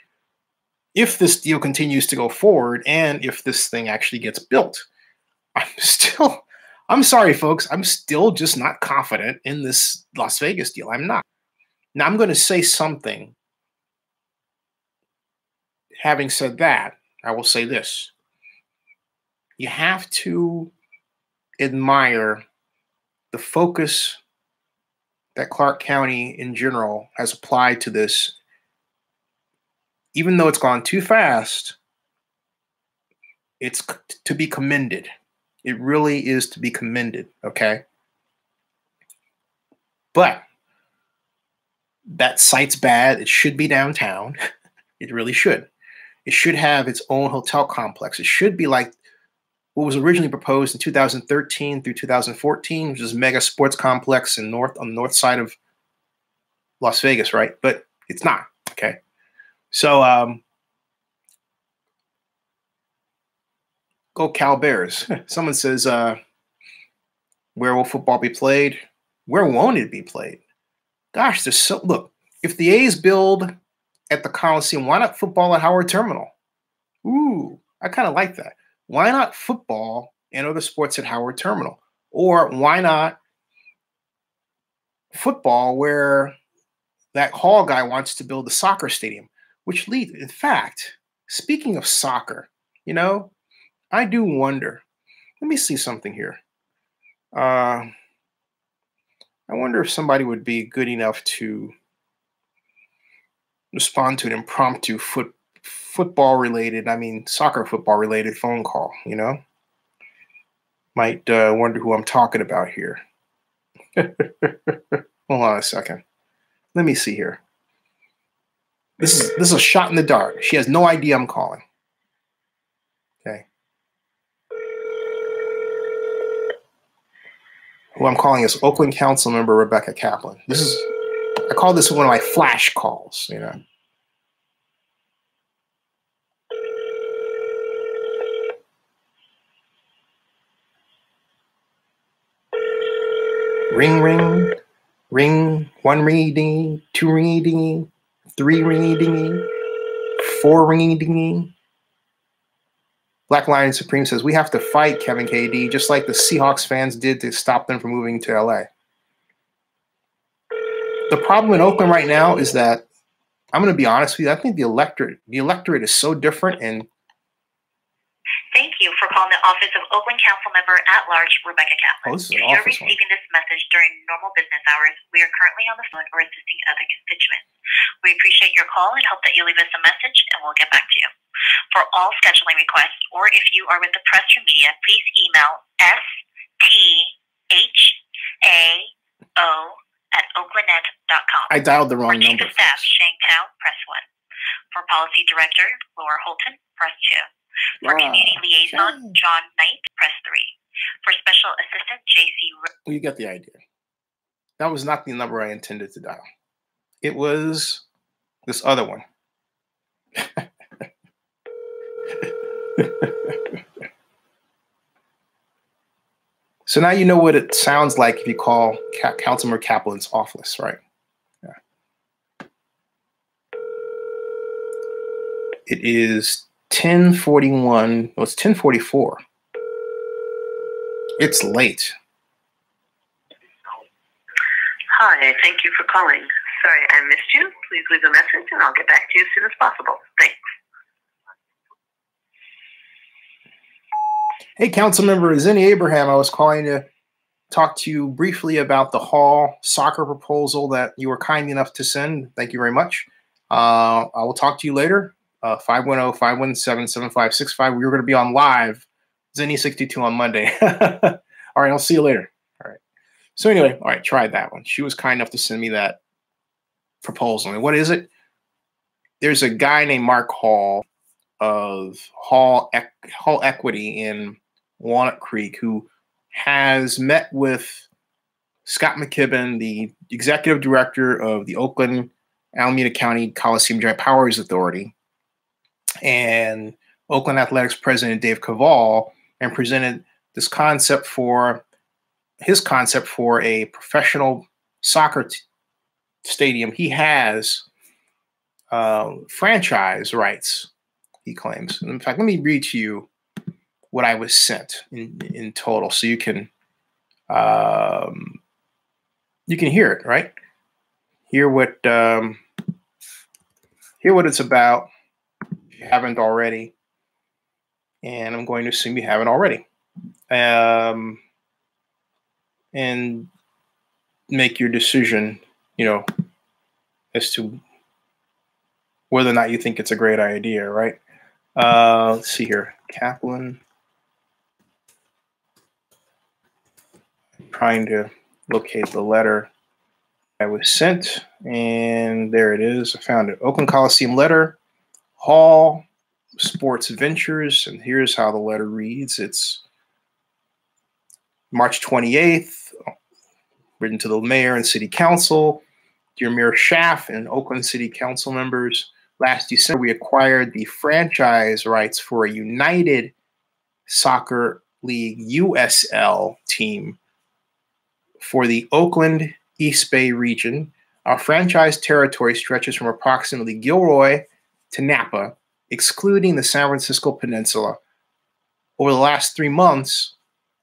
if this deal continues to go forward and if this thing actually gets built, I'm sorry, folks, I'm still just not confident in this Las Vegas deal. I'm not. Now I'm going to say something. Having said that, I will say this. You have to admire the focus that Clark County in general has applied to this even though it's gone too fast, it's to be commended. It really is to be commended, okay? But that site's bad. It should be downtown. It really should. It should have its own hotel complex. It should be like what was originally proposed in 2013 through 2014, which is a mega sports complex on the north side of Las Vegas, right? But it's not, okay? So go Cal Bears. Someone says, where will football be played? Where won't it be played? Gosh, look, if the A's build at the Coliseum, why not football at Howard Terminal? Ooh, I kind of like that. Why not football and other sports at Howard Terminal? Or why not football where that Hall guy wants to build a soccer stadium? Which leads, in fact, speaking of soccer, you know, I do wonder. Let me see something here. I wonder if somebody would be good enough to respond to an impromptu soccer football related phone call, you know? Might wonder who I'm talking about here. Hold on a second. Let me see here. This is a shot in the dark. She has no idea I'm calling. Okay. Who I'm calling is Oakland Council Member Rebecca Kaplan. I call this one of my flash calls, you know. Ring, ring, ring, one ringy dingy, two ringy dingy, three ringy dingy, four ringy dingy. Black Lion Supreme says, we have to fight Kevin KD, just like the Seahawks fans did to stop them from moving to LA. The problem in Oakland right now is that, I'm going to be honest with you, I think the electorate is so different. And
thank you for calling the office of Oakland Council Member at Large Rebecca Kaplan. If you're receiving this message during normal business hours, we are currently on the phone or assisting other constituents. We appreciate your call and hope that you leave us a message, and we'll get back to you. For all scheduling requests, or if you are with the press or media, please email sthao@oaklandnet.com.
I dialed the wrong number.
For Chief of Staff Shane Tao, press 1. For Policy Director Laura Holton, press 2. For Community Liaison John Knight, press 3. For Special Assistant JC.
Well, you get the idea. That was not the number I intended to dial. It was this other one. So now you know what it sounds like if you call Councilmember Kaplan's office, right? Yeah. It is 10:41. Well, it's 10:44. It's late.
Hi, thank you for calling. Sorry I missed you. Please leave a message and I'll get back to you as soon as possible. Thanks.
Hey, Councilmember Zinni Abraham, I was calling to talk to you briefly about the Hall soccer proposal that you were kind enough to send. Thank you very much. I will talk to you later. 510-517-7565. We were going to be on live, Zinni62 on Monday. All right, I'll see you later. All right. So anyway, all right, tried that one. She was kind enough to send me that proposal. And what is it? There's a guy named Mark Hall of Hall Equity in Walnut Creek who has met with Scott McKibben, the executive director of the Oakland Alameda County Coliseum Joint Powers Authority, and Oakland Athletics president Dave Cavall, and presented this concept for a professional soccer stadium. He has franchise rights, he claims. In fact, let me read to you what I was sent in total, so you can hear it, right? Hear what it's about if you haven't already, and I'm going to assume you haven't already, and make your decision, you know, as to whether or not you think it's a great idea, right? Let's see here. Kaplan. Trying to locate the letter I was sent, and there it is. I found it. Oakland Coliseum letter, Hall, Sports Ventures, and here's how the letter reads. It's March 28th, written to the mayor and city council. Dear Mayor Schaff and Oakland City Council members, last December we acquired the franchise rights for a United Soccer League USL team for the Oakland East Bay region. Our franchise territory stretches from approximately Gilroy to Napa, excluding the San Francisco Peninsula. Over the last 3 months,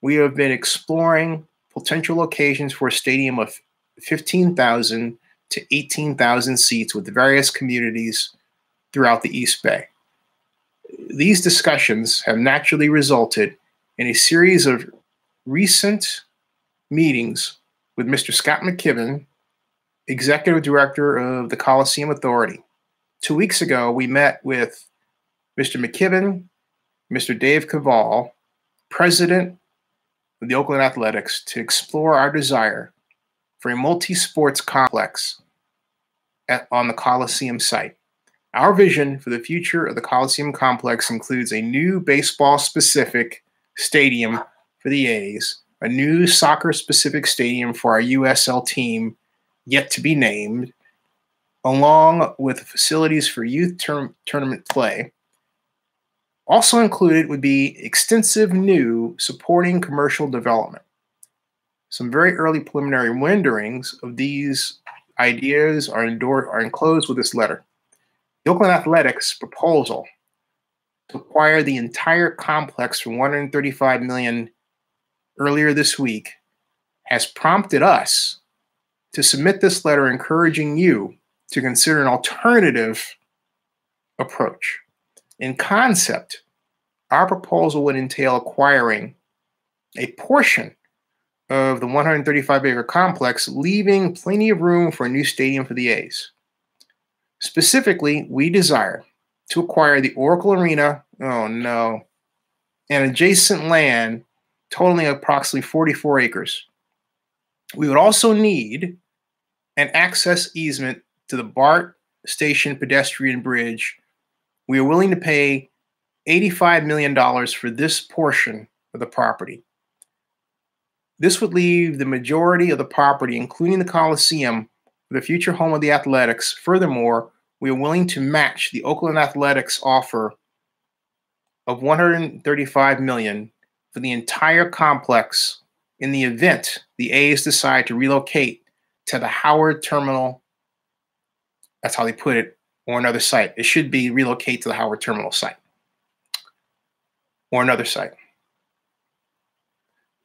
we have been exploring potential locations for a stadium of 15,000 to 18,000 seats with various communities throughout the East Bay. These discussions have naturally resulted in a series of recent meetings with Mr. Scott McKibben, Executive Director of the Coliseum Authority. 2 weeks ago, we met with Mr. McKibben, Mr. Dave Cavall, President of the Oakland Athletics, to explore our desire for a multi-sports complex on the Coliseum site. Our vision for the future of the Coliseum complex includes a new baseball-specific stadium for the A's, a new soccer-specific stadium for our USL team, yet to be named, along with facilities for youth tournament play. Also included would be extensive new supporting commercial development. Some very early preliminary renderings of these ideas are enclosed with this letter. The Oakland Athletics proposal to acquire the entire complex for $135 million earlier this week has prompted us to submit this letter encouraging you to consider an alternative approach. In concept, our proposal would entail acquiring a portion of the 135-acre complex, leaving plenty of room for a new stadium for the A's. Specifically, we desire to acquire the Oracle Arena, and adjacent land totaling approximately 44 acres. We would also need an access easement to the BART Station pedestrian bridge. We are willing to pay $85 million for this portion of the property. This would leave the majority of the property, including the Coliseum, for the future home of the Athletics. Furthermore, we are willing to match the Oakland Athletics offer of $135 million for the entire complex in the event the A's decide to relocate to the Howard Terminal. That's how they put it, or another site. It should be relocate to the Howard Terminal site or another site.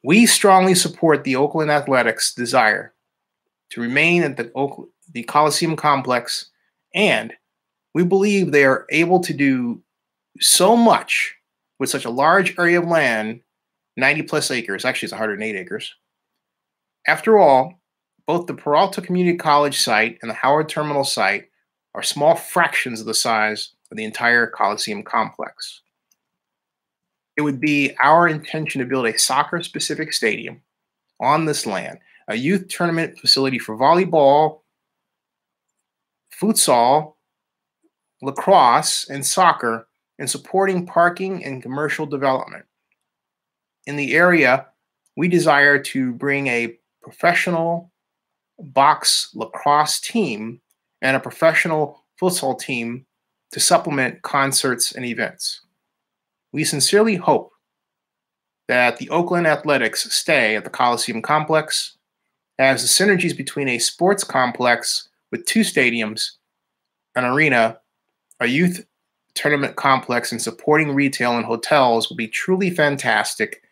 We strongly support the Oakland Athletics' desire to remain at the Coliseum complex, and we believe they are able to do so much with such a large area of land, 90 plus acres. Actually, it's 108 acres. After all, both the Peralta Community College site and the Howard Terminal site are small fractions of the size of the entire Coliseum complex. It would be our intention to build a soccer-specific stadium on this land, a youth tournament facility for volleyball, futsal, lacrosse, and soccer, and supporting parking and commercial development. In the area, we desire to bring a professional box lacrosse team and a professional futsal team to supplement concerts and events. We sincerely hope that the Oakland Athletics stay at the Coliseum complex, as the synergies between a sports complex with 2 stadiums, an arena, a youth tournament complex, and supporting retail and hotels will be truly fantastic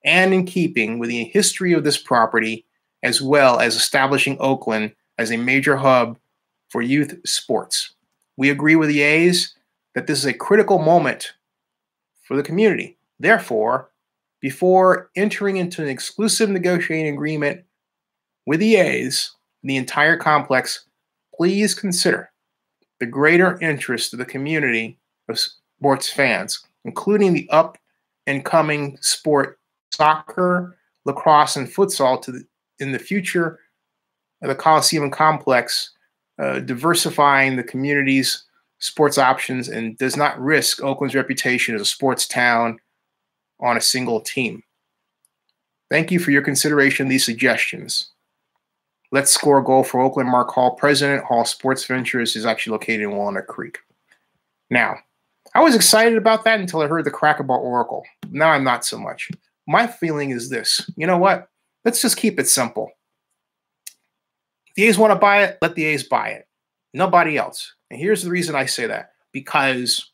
and in keeping with the history of this property, as well as establishing Oakland as a major hub for youth sports. We agree with the A's that this is a critical moment for the community. Therefore, before entering into an exclusive negotiating agreement with the A's, the entire complex, please consider the greater interest of the community of sports fans, including the up-and-coming sport soccer, lacrosse, and futsal in the future of the Coliseum complex, diversifying the community's sports options and does not risk Oakland's reputation as a sports town on a single team. Thank you for your consideration of these suggestions. Let's score a goal for Oakland. Mark Hall, President, Hall Sports Ventures, is actually located in Walnut Creek. Now, I was excited about that until I heard the crack about Oracle. Now I'm not so much. My feeling is this. You know what? Let's just keep it simple. If the A's want to buy it, let the A's buy it. Nobody else. And here's the reason I say that. Because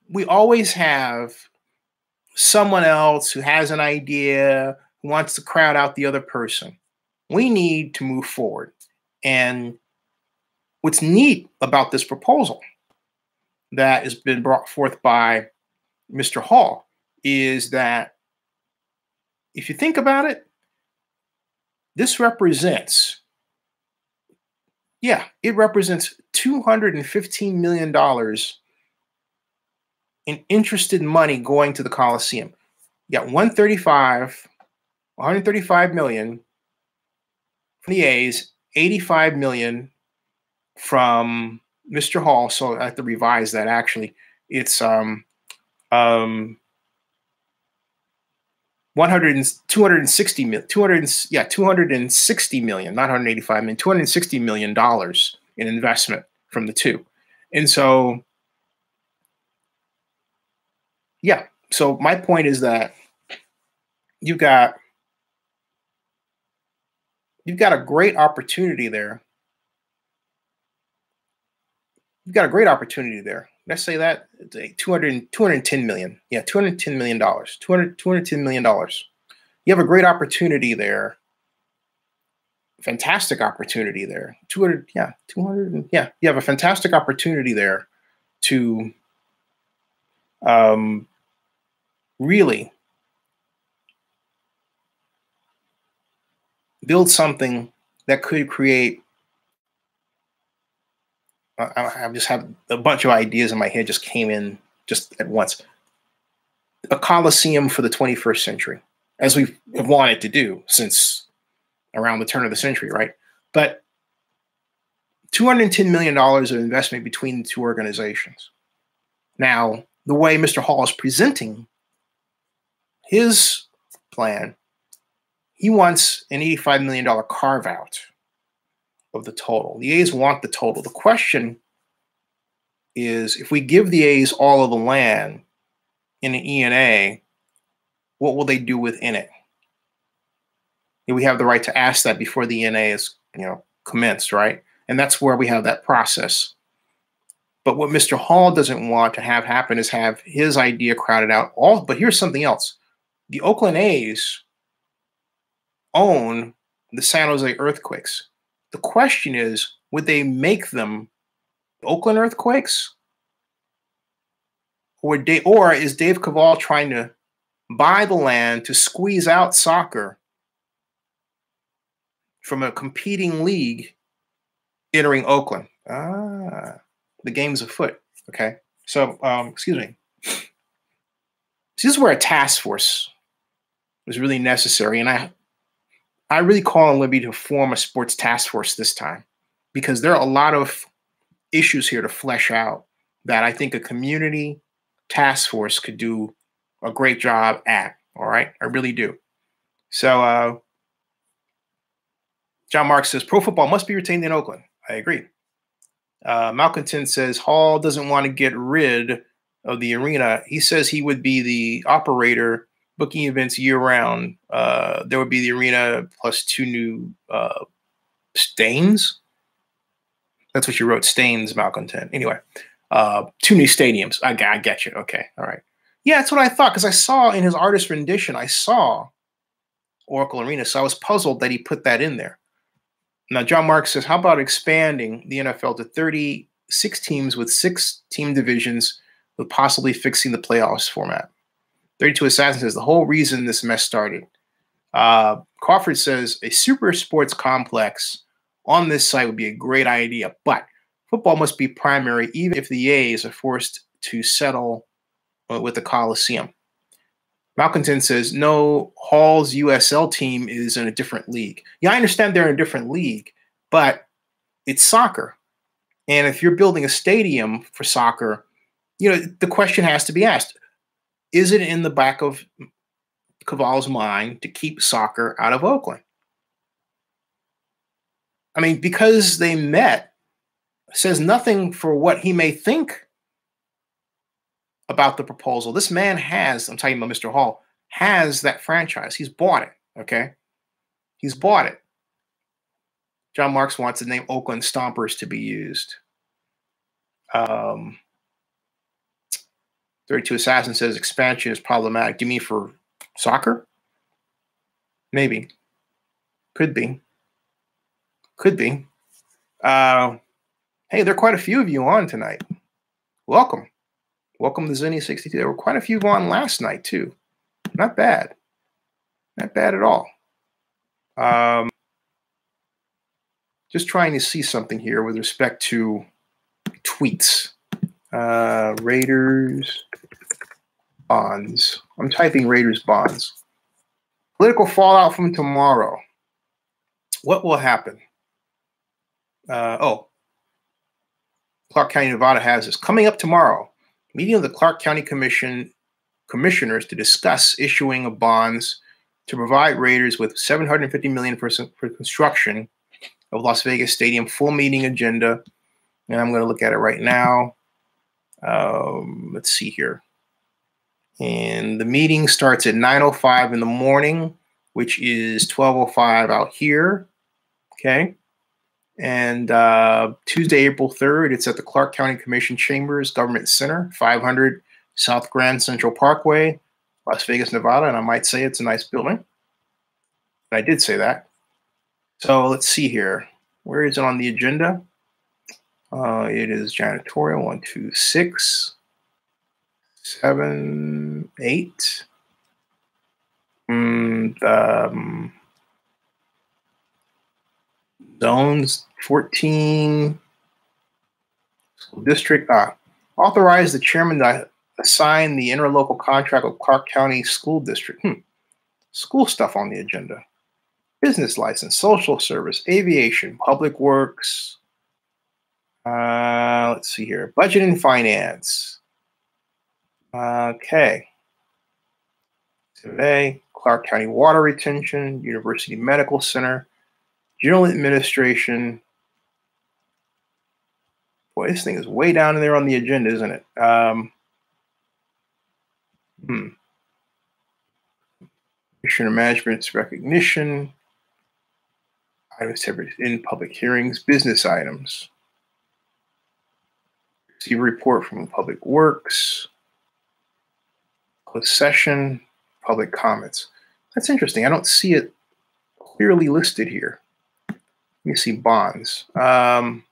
we always have someone else who has an idea, who wants to crowd out the other person. We need to move forward. And what's neat about this proposal that has been brought forth by Mr. Hall is that if you think about it, this represents, it represents $215 million in interested money going to the Coliseum. You got 135 million from the A's, 85 million from Mr. Hall. So I have to revise that. Actually, it's 260 million, not 185 million, $260 million in investment from the two. And so, so my point is that you've got a great opportunity there. You've got a great opportunity there. Let's say that it's a 210 million. Yeah, $210 million. $210 million. You have a great opportunity there. Fantastic opportunity there. You have a fantastic opportunity there to really build something that could create. I just have a bunch of ideas in my head just came in just at once. A Coliseum for the 21st century, as we have wanted to do since around the turn of the century, right? But $210 million of investment between the two organizations. Now, the way Mr. Hall is presenting his plan, he wants an $85 million carve-out of the total. The A's want the total. The question is, if we give the A's all of the land in an ENA, what will they do within it? And we have the right to ask that before the ENA is, commenced, right? And that's where we have that process. But what Mr. Hall doesn't want to have happen is have his idea crowded out. But here's something else. The Oakland A's own the San Jose Earthquakes. The question is, would they make them Oakland Earthquakes? Or is Dave Cavall trying to buy the land to squeeze out soccer from a competing league entering Oakland? The game's afoot. Okay. So, excuse me. This is where a task force was really necessary. And I really call on Libby to form a sports task force this time, because there are a lot of issues here to flesh out that I think a community task force could do a great job at. All right. I really do. So John Mark says pro football must be retained in Oakland. I agree. Malcontent says Hall doesn't want to get rid of the arena. He says he would be the operator booking events year-round. There would be the arena plus 2 new stains. That's what you wrote, stains, Malcontent. Anyway, 2 new stadiums. I get you. Okay, all right. Yeah, that's what I thought, because I saw in his artist rendition, I saw Oracle Arena, so I was puzzled that he put that in there. Now, John Mark says, how about expanding the NFL to 36 teams with 6-team divisions, with possibly fixing the playoffs format? 32 Assassin says, the whole reason this mess started. Crawford says, a super sports complex on this site would be a great idea. But football must be primary, even if the A's are forced to settle with the Coliseum. Malconton says, no, Hall's USL team is in a different league. Yeah, I understand they're in a different league, but it's soccer. And if you're building a stadium for soccer, the question has to be asked, is it in the back of Caval's mind to keep soccer out of Oakland? I mean, because they met says nothing for what he may think about the proposal. This man has, I'm talking about Mr. Hall, has that franchise. He's bought it, okay? He's bought it. John Marks wants the name Oakland Stompers to be used. 32 Assassin says expansion is problematic. Do you mean for soccer? Maybe. Could be. Could be. Hey, there are quite a few of you on tonight. Welcome. Welcome to Zinni62. There were quite a few on last night, too. Not bad. Not bad at all. Just trying to see something here with respect to tweets. Raiders bonds. I'm typing Raiders bonds. Political fallout from tomorrow. What will happen? Clark County, Nevada has this. Coming up tomorrow, meeting of the Clark County commissioners to discuss issuing of bonds to provide Raiders with $750 million for construction of Las Vegas Stadium. Full meeting agenda. And I'm going to look at it right now. Let's see here. And the meeting starts at 9:05 in the morning, which is 12:05 out here. Okay. And Tuesday, April 3rd, it's at the Clark County Commission Chambers Government Center, 500 South Grand Central Parkway, Las Vegas, Nevada. And I might say it's a nice building. I did say that. So let's see here. Where is it on the agenda? It is janitorial, 1, 2, 6, 7, 8. Zones 14. School district. Authorize the chairman to assign the interlocal contract of Clark County School District. School stuff on the agenda. Business license, social service, aviation, public works. Let's see here. Budget and finance. Okay. Today, Clark County Water Retention, University Medical Center, General Administration. Boy, this thing is way down in there on the agenda, isn't it? Commissioner Management's recognition. Items in public hearings, business items. See a report from Public Works. Closed session, public comments. That's interesting. I don't see it clearly listed here. Let me see bonds. One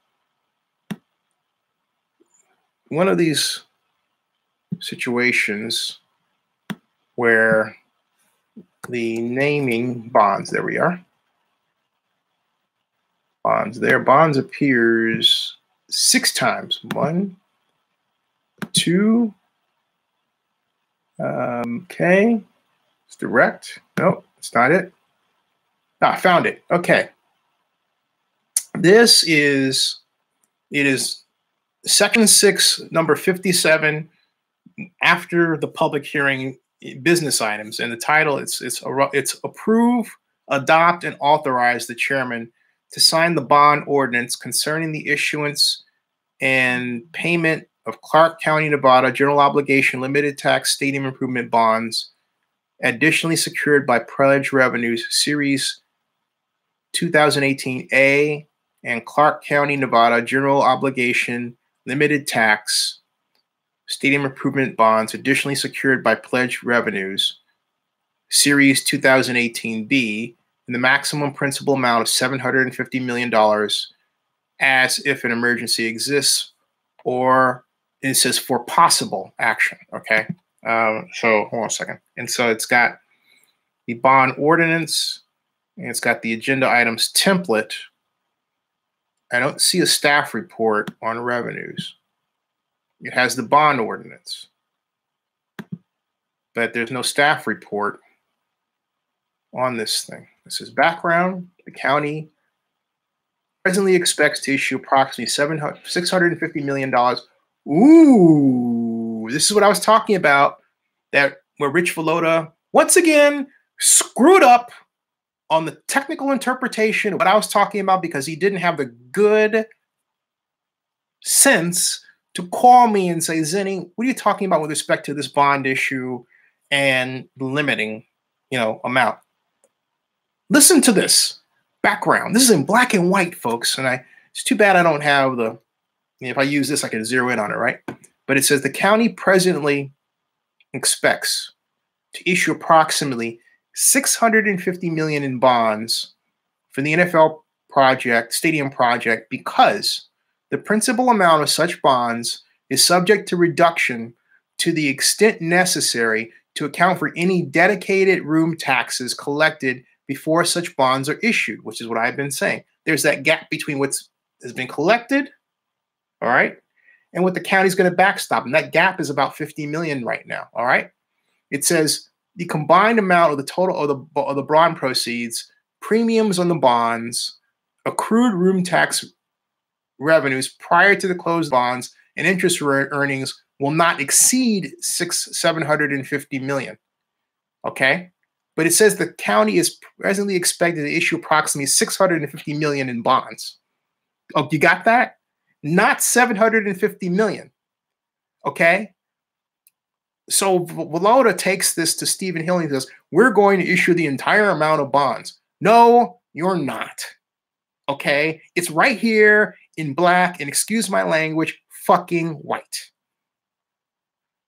of these situations where the naming bonds, there we are. Bonds there. Bonds appears 6 times. 1, 2. Okay. It's direct. Nope, it's not it. I found it. Okay. It is section 6, number 57, after the public hearing, business items, and the title it's approve, adopt, and authorize the chairman to sign the bond ordinance concerning the issuance and payment of Clark County, Nevada general obligation limited tax stadium improvement bonds, additionally secured by pledge revenues, Series 2018A, and Clark County, Nevada general obligation limited tax stadium improvement bonds, additionally secured by pledge revenues, Series 2018B, in the maximum principal amount of $750 million as if an emergency exists, or it says for possible action, okay? So hold on a second. And so it's got the bond ordinance, and it's got the agenda items template, I don't see a staff report on revenues. It has the bond ordinance, but there's no staff report on this thing. This is background. The county presently expects to issue approximately $650 million. Ooh, this is what I was talking about, that where Rich Villanova once again screwed up on the technical interpretation of what I was talking about, because he didn't have the good sense to call me and say, Zinni, what are you talking about with respect to this bond issue and limiting, amount? Listen to this background. This is in black and white, folks. And it's too bad I don't have if I use this, I can zero in on it, right? But it says the county presently expects to issue approximately $650 million in bonds for the NFL stadium project, because the principal amount of such bonds is subject to reduction to the extent necessary to account for any dedicated room taxes collected before such bonds are issued, which is what I've been saying. There's that gap between what has been collected, all right, and what the county's going to backstop. And that gap is about $50 million right now, all right? It says the combined amount of the total of the bond proceeds, premiums on the bonds, accrued room tax revenues prior to the closed bonds, and interest earnings will not exceed $750 million. Okay? But it says the county is presently expected to issue approximately $650 million in bonds. Oh, you got that? Not $750 million. Okay? So Villanova takes this to Stephen Hill and says, we're going to issue the entire amount of bonds. No, you're not. Okay? It's right here in black, and excuse my language, fucking white.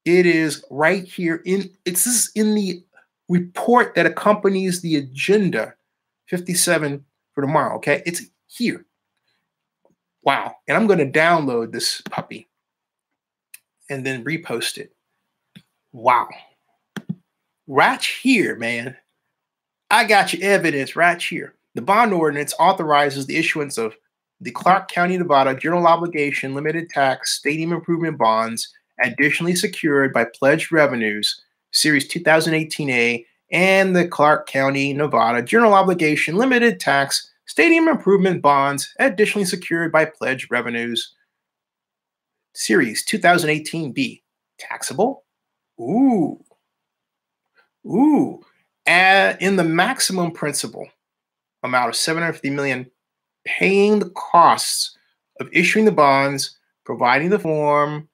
It is right here it's in the report that accompanies the agenda 57 for tomorrow. Okay? It's here. Wow. And I'm going to download this puppy and then repost it. Wow. Right here, man. I got your evidence right here. The bond ordinance authorizes the issuance of the Clark County, Nevada General Obligation Limited Tax Stadium Improvement Bonds, additionally secured by pledged revenues, Series 2018A, and the Clark County, Nevada General Obligation Limited Tax Stadium Improvement Bonds, additionally secured by pledged revenues, Series 2018B. Taxable? Ooh. In the maximum principal amount of $750 million, paying the costs of issuing the bonds, providing the form,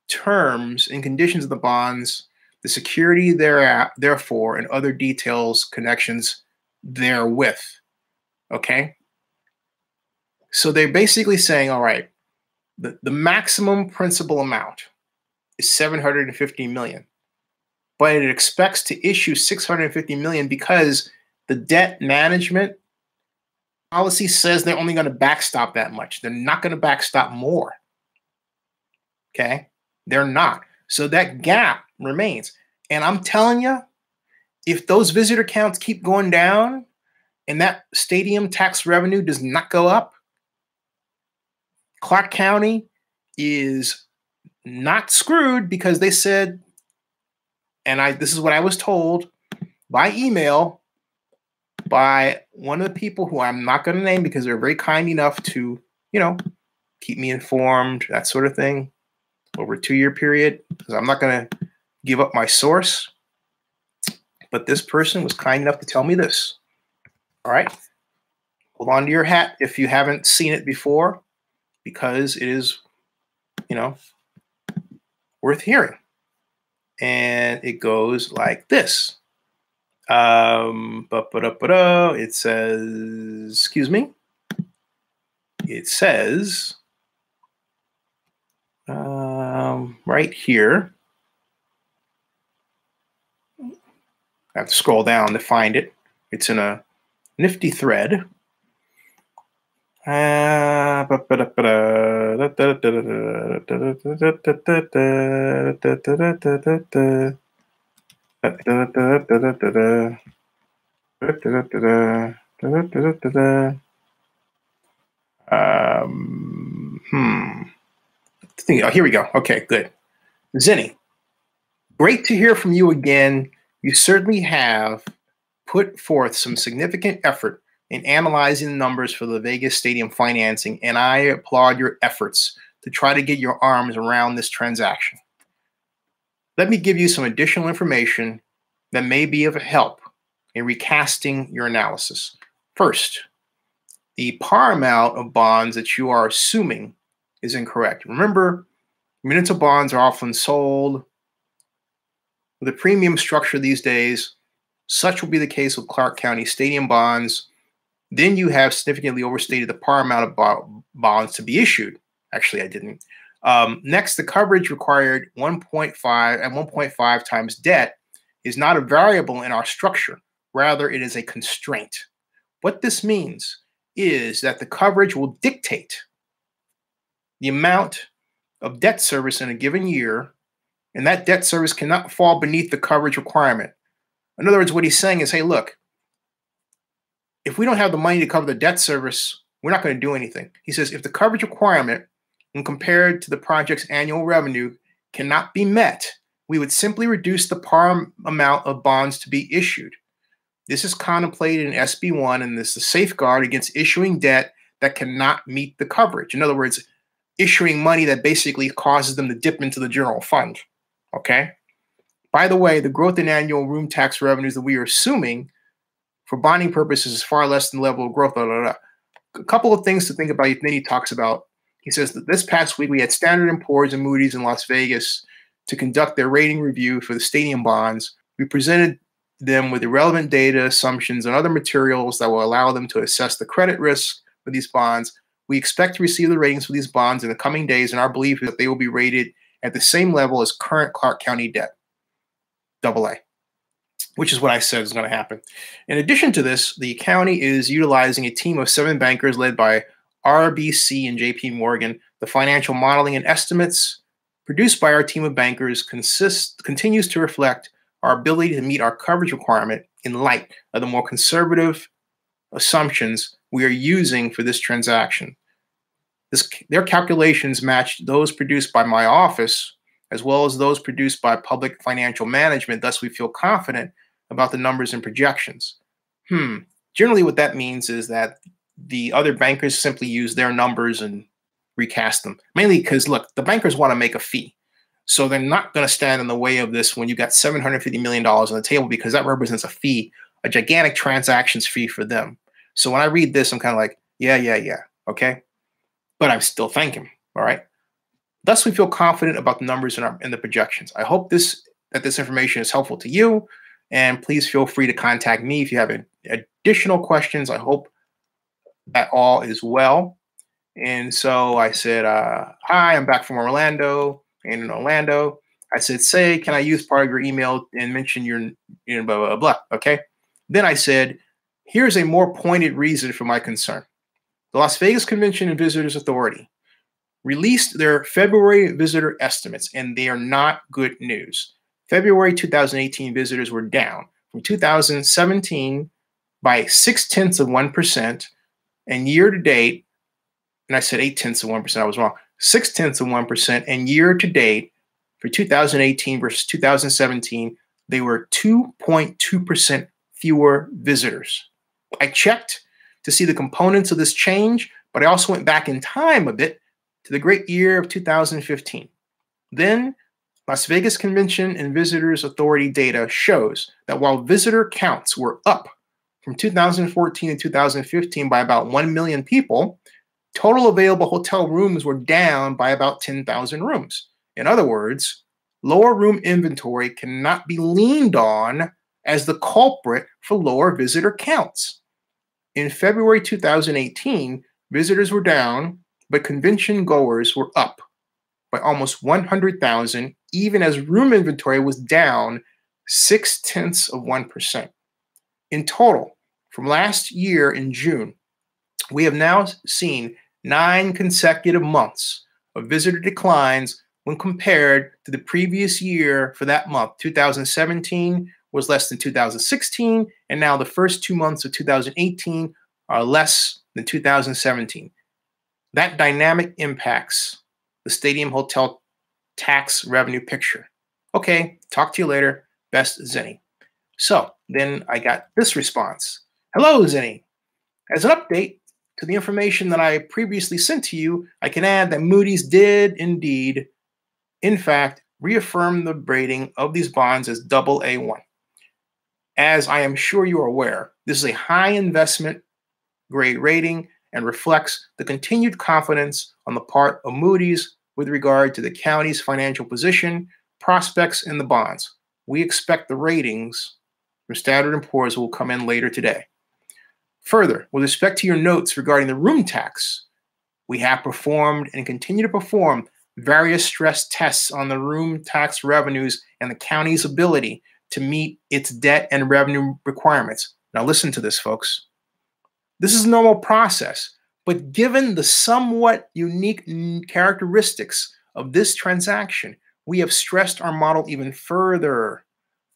terms, and conditions of the bonds, the security therefore, and other details, connections therewith. Okay? So they're basically saying, all right, the maximum principal amount is $750 million. But it expects to issue $650 million because the debt management policy says they're only going to backstop that much. They're not going to backstop more. Okay? They're not. So that gap remains. And I'm telling you, if those visitor counts keep going down and that stadium tax revenue does not go up, Clark County is not screwed, because they said, and this is what I was told by email by one of the people who I'm not going to name because they're very kind enough to, keep me informed, that sort of thing, over a 2-year period, because I'm not going to give up my source. But this person was kind enough to tell me this. All right? Hold on to your hat if you haven't seen it before, because it is, worth hearing. And it goes like this. It says, excuse me. It says right here. I have to scroll down to find it. It's in a nifty thread. Oh, here we go. Okay, good. Zinni, great to hear from you again. You certainly have put forth some significant effort in analyzing the numbers for the Vegas Stadium financing, and I applaud your efforts to try to get your arms around this transaction. Let me give you some additional information that may be of help in recasting your analysis. First, the par amount of bonds that you are assuming is incorrect. Remember, municipal bonds are often sold with a premium structure these days. Such will be the case with Clark County Stadium bonds. Then you have significantly overstated the par amount of bonds to be issued. Actually, I didn't. Next, the coverage required 1.5 times debt is not a variable in our structure. Rather, it is a constraint. What this means is that the coverage will dictate the amount of debt service in a given year, and that debt service cannot fall beneath the coverage requirement. In other words, what he's saying is, hey, look, if we don't have the money to cover the debt service, we're not going to do anything. He says if the coverage requirement, when compared to the project's annual revenue, cannot be met, we would simply reduce the par amount of bonds to be issued. This is contemplated in SB1, and this is a safeguard against issuing debt that cannot meet the coverage. In other words, issuing money that basically causes them to dip into the general fund. Okay? By the way, the growth in annual room tax revenues that we are assuming for bonding purposes is far less than the level of growth. Blah, blah, blah. A couple of things to think about. Then he talks about, he says that this past week we had Standard & Poor's and Moody's in Las Vegas to conduct their rating review for the stadium bonds. We presented them with the relevant data, assumptions, and other materials that will allow them to assess the credit risk for these bonds. We expect to receive the ratings for these bonds in the coming days, and our belief is that they will be rated at the same level as current Clark County debt, AA, which is what I said is going to happen. In addition to this, the county is utilizing a team of 7 bankers led by RBC and JP Morgan. The financial modeling and estimates produced by our team of bankers continues to reflect our ability to meet our coverage requirement in light of the more conservative assumptions we are using for this transaction. Their calculations match those produced by my office as well as those produced by Public Financial Management. Thus, we feel confident about the numbers and projections. Generally, what that means is that the other bankers simply use their numbers and recast them. Mainly because, look, the bankers want to make a fee. So they're not going to stand in the way of this when you got $750 million on the table, because that represents a fee, a gigantic transactions fee for them. So when I read this, I'm kind of like, yeah, okay? But I'm still thanking him, all right? Thus, we feel confident about the numbers and the projections. I hope that this information is helpful to you, and please feel free to contact me if you have additional questions. I hope that all is well. And so I said, hi, I'm back from Orlando. And in Orlando, I said, say, can I use part of your email and mention your blah, blah, blah, okay? Then I said, here's a more pointed reason for my concern. The Las Vegas Convention and Visitors Authority released their February visitor estimates, and they are not good news. February 2018 visitors were down from 2017 by 0.6%, and year to date, and I said 0.8%, I was wrong, 0.6%, and year to date for 2018 versus 2017, they were 2.2% fewer visitors. I checked to see the components of this change, but I also went back in time a bit to the great year of 2015. Then, Las Vegas Convention and Visitors Authority data shows that while visitor counts were up from 2014 to 2015 by about 1 million people, total available hotel rooms were down by about 10,000 rooms. In other words, lower room inventory cannot be leaned on as the culprit for lower visitor counts. In February 2018, visitors were down, but convention goers were up by almost 100,000, even as room inventory was down 0.6%. In total, from last year in June, we have now seen 9 consecutive months of visitor declines when compared to the previous year for that month. 2017 was less than 2016, and now the first 2 months of 2018 are less than 2017. That dynamic impacts the stadium hotel tax revenue picture. Okay, talk to you later. Best, Zinni. So then I got this response. Hello, Zinni. As an update to the information that I previously sent to you, I can add that Moody's did indeed, in fact, reaffirm the rating of these bonds as AA1. As I am sure you are aware, this is a high investment grade rating and reflects the continued confidence on the part of Moody's with regard to the county's financial position, prospects, and the bonds. We expect the ratings from Standard & Poor's will come in later today. Further, with respect to your notes regarding the room tax, we have performed and continue to perform various stress tests on the room tax revenues and the county's ability to meet its debt and revenue requirements. Now listen to this, folks. This is a normal process, but given the somewhat unique characteristics of this transaction, we have stressed our model even further.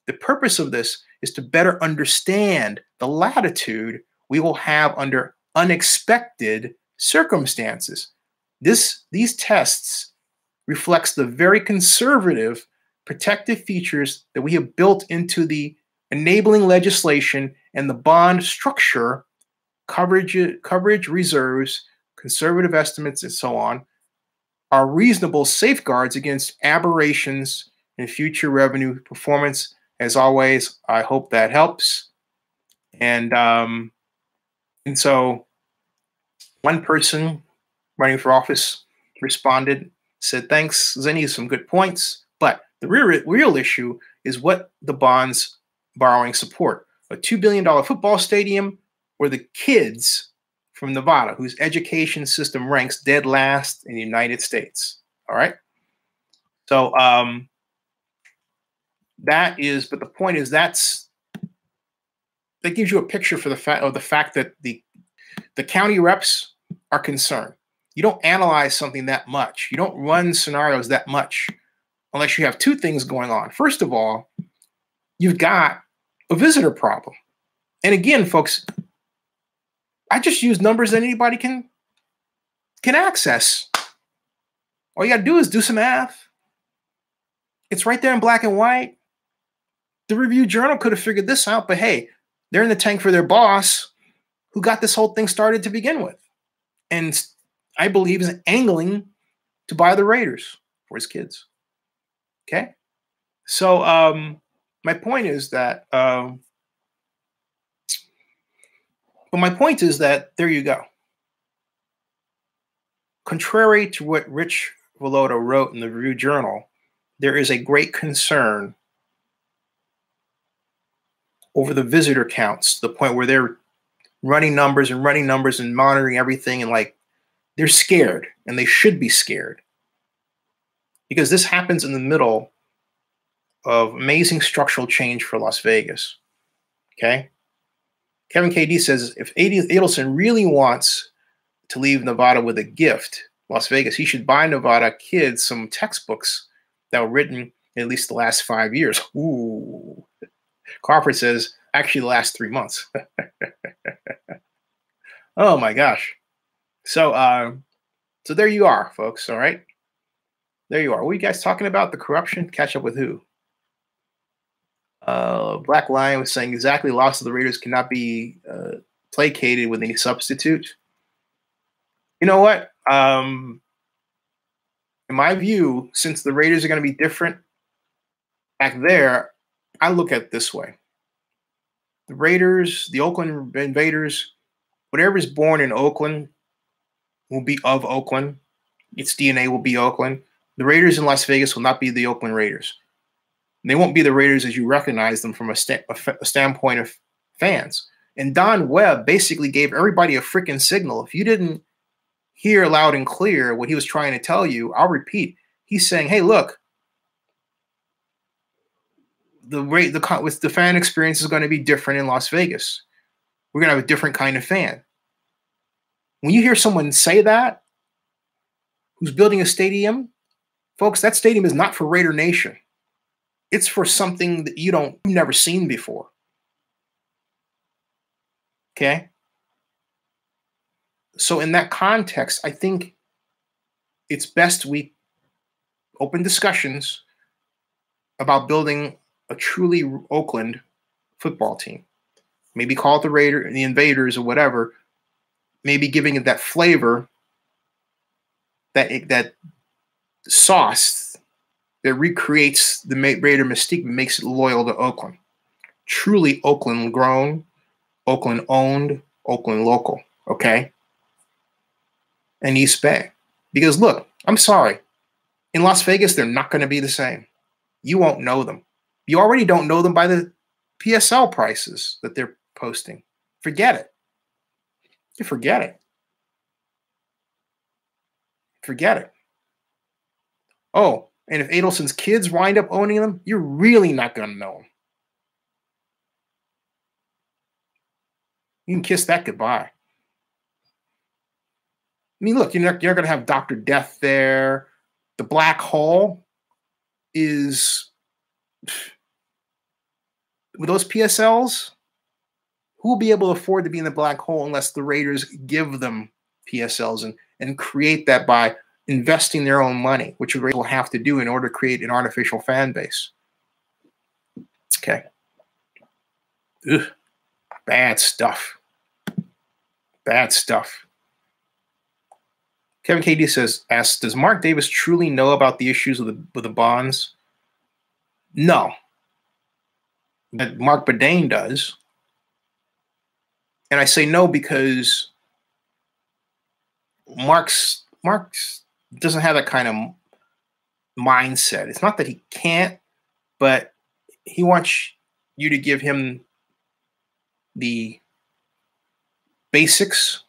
The purpose of this is to better understand the latitude we will have under unexpected circumstances. These tests reflects the very conservative protective features that we have built into the enabling legislation and the bond structure, coverage reserves, conservative estimates, and so on, are reasonable safeguards against aberrations in future revenue performance. As always, I hope that helps. And so one person running for office responded, said, thanks, Zinni, some good points. But the real issue is what the bonds borrowing support. A $2 billion football stadium or the kids from Nevada, whose education system ranks dead last in the United States. All right. So that is, but the point is that gives you a picture for the fact that the county reps are concerned. You don't analyze something that much. You don't run scenarios that much unless you have two things going on. First of all, you've got a visitor problem. And again, folks, I just use numbers that anybody can access. All you got to do is do some math. It's right there in black and white. The Review Journal could have figured this out, but hey, they're in the tank for their boss who got this whole thing started to begin with. And I believe is angling to buy the Raiders for his kids. Okay? So my point is that there you go. Contrary to what Rich Villanova wrote in the Review Journal, there is a great concern over the visitor counts, to the point where they're running numbers and monitoring everything, and like they're scared, and they should be scared, because this happens in the middle of amazing structural change for Las Vegas. Okay? Kevin KD says if Adelson really wants to leave Nevada with a gift, Las Vegas, he should buy Nevada kids some textbooks that were written in at least the last 5 years. Ooh. Crawford says, actually the last 3 months. Oh my gosh. So so there you are, folks. All right. There you are. What are you guys talking about? The corruption? Catch up with who? Black Lion was saying exactly, loss of the Raiders cannot be placated with any substitute. You know what? In my view, since the Raiders are going to be different back there, I look at it this way. The Raiders, the Oakland Invaders, whatever is born in Oakland will be of Oakland. Its DNA will be Oakland. The Raiders in Las Vegas will not be the Oakland Raiders. They won't be the Raiders as you recognize them from a standpoint of fans. And Don Webb basically gave everybody a freaking signal. If you didn't hear loud and clear what he was trying to tell you, I'll repeat. He's saying, hey, look, the fan experience is going to be different in Las Vegas. We're going to have a different kind of fan. When you hear someone say that, who's building a stadium, folks, that stadium is not for Raider Nation. It's for something that you've never seen before. Okay? So in that context, I think it's best we open discussions about building a truly Oakland football team. Maybe call it the Invaders or whatever. Maybe giving it that flavor, that sauce that recreates the Raider mystique, makes it loyal to Oakland. Truly Oakland grown, Oakland owned, Oakland local. Okay? And East Bay. Because look, I'm sorry. In Las Vegas, they're not going to be the same. You won't know them. You already don't know them by the PSL prices that they're posting. Forget it. You forget it. Forget it. Oh, and if Adelson's kids wind up owning them, you're really not going to know them. You can kiss that goodbye. I mean, look, you're going to have Dr. Death there. The black hole is, with those PSLs, who will be able to afford to be in the black hole unless the Raiders give them PSLs and create that by investing their own money, which the Raiders will have to do in order to create an artificial fan base. Okay. Ugh. Bad stuff. Bad stuff. Kevin KD asks, does Mark Davis truly know about the issues with the bonds? No. But Mark Bedane does. And I say no because Mark's doesn't have that kind of mindset. It's not that he can't, but he wants you to give him the basics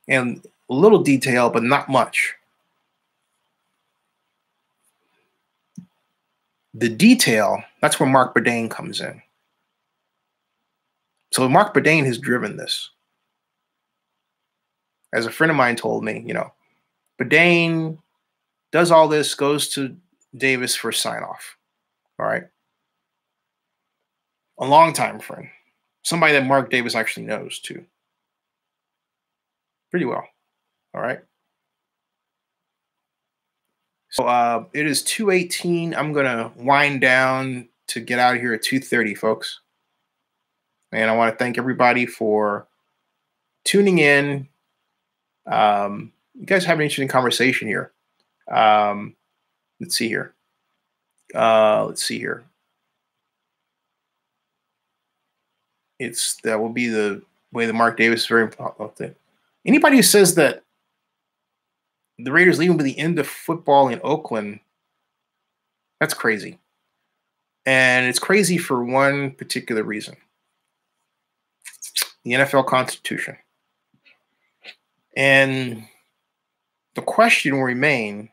and a little detail, but not much. The detail, that's where Mark Bedane comes in. So Mark Bedane has driven this. As a friend of mine told me, Bedane does all this, goes to Davis for sign-off. All right? A long-time friend. Somebody that Mark Davis actually knows, too. Pretty well. All right? So it is 2:18. I'm going to wind down to get out of here at 2:30, folks. And I want to thank everybody for tuning in. You guys have an interesting conversation here. Let's see here. That will be the way that Mark Davis is very important. Anybody who says that the Raiders leaving by the end of football in Oakland, that's crazy. And it's crazy for one particular reason. The NFL Constitution. And the question will remain,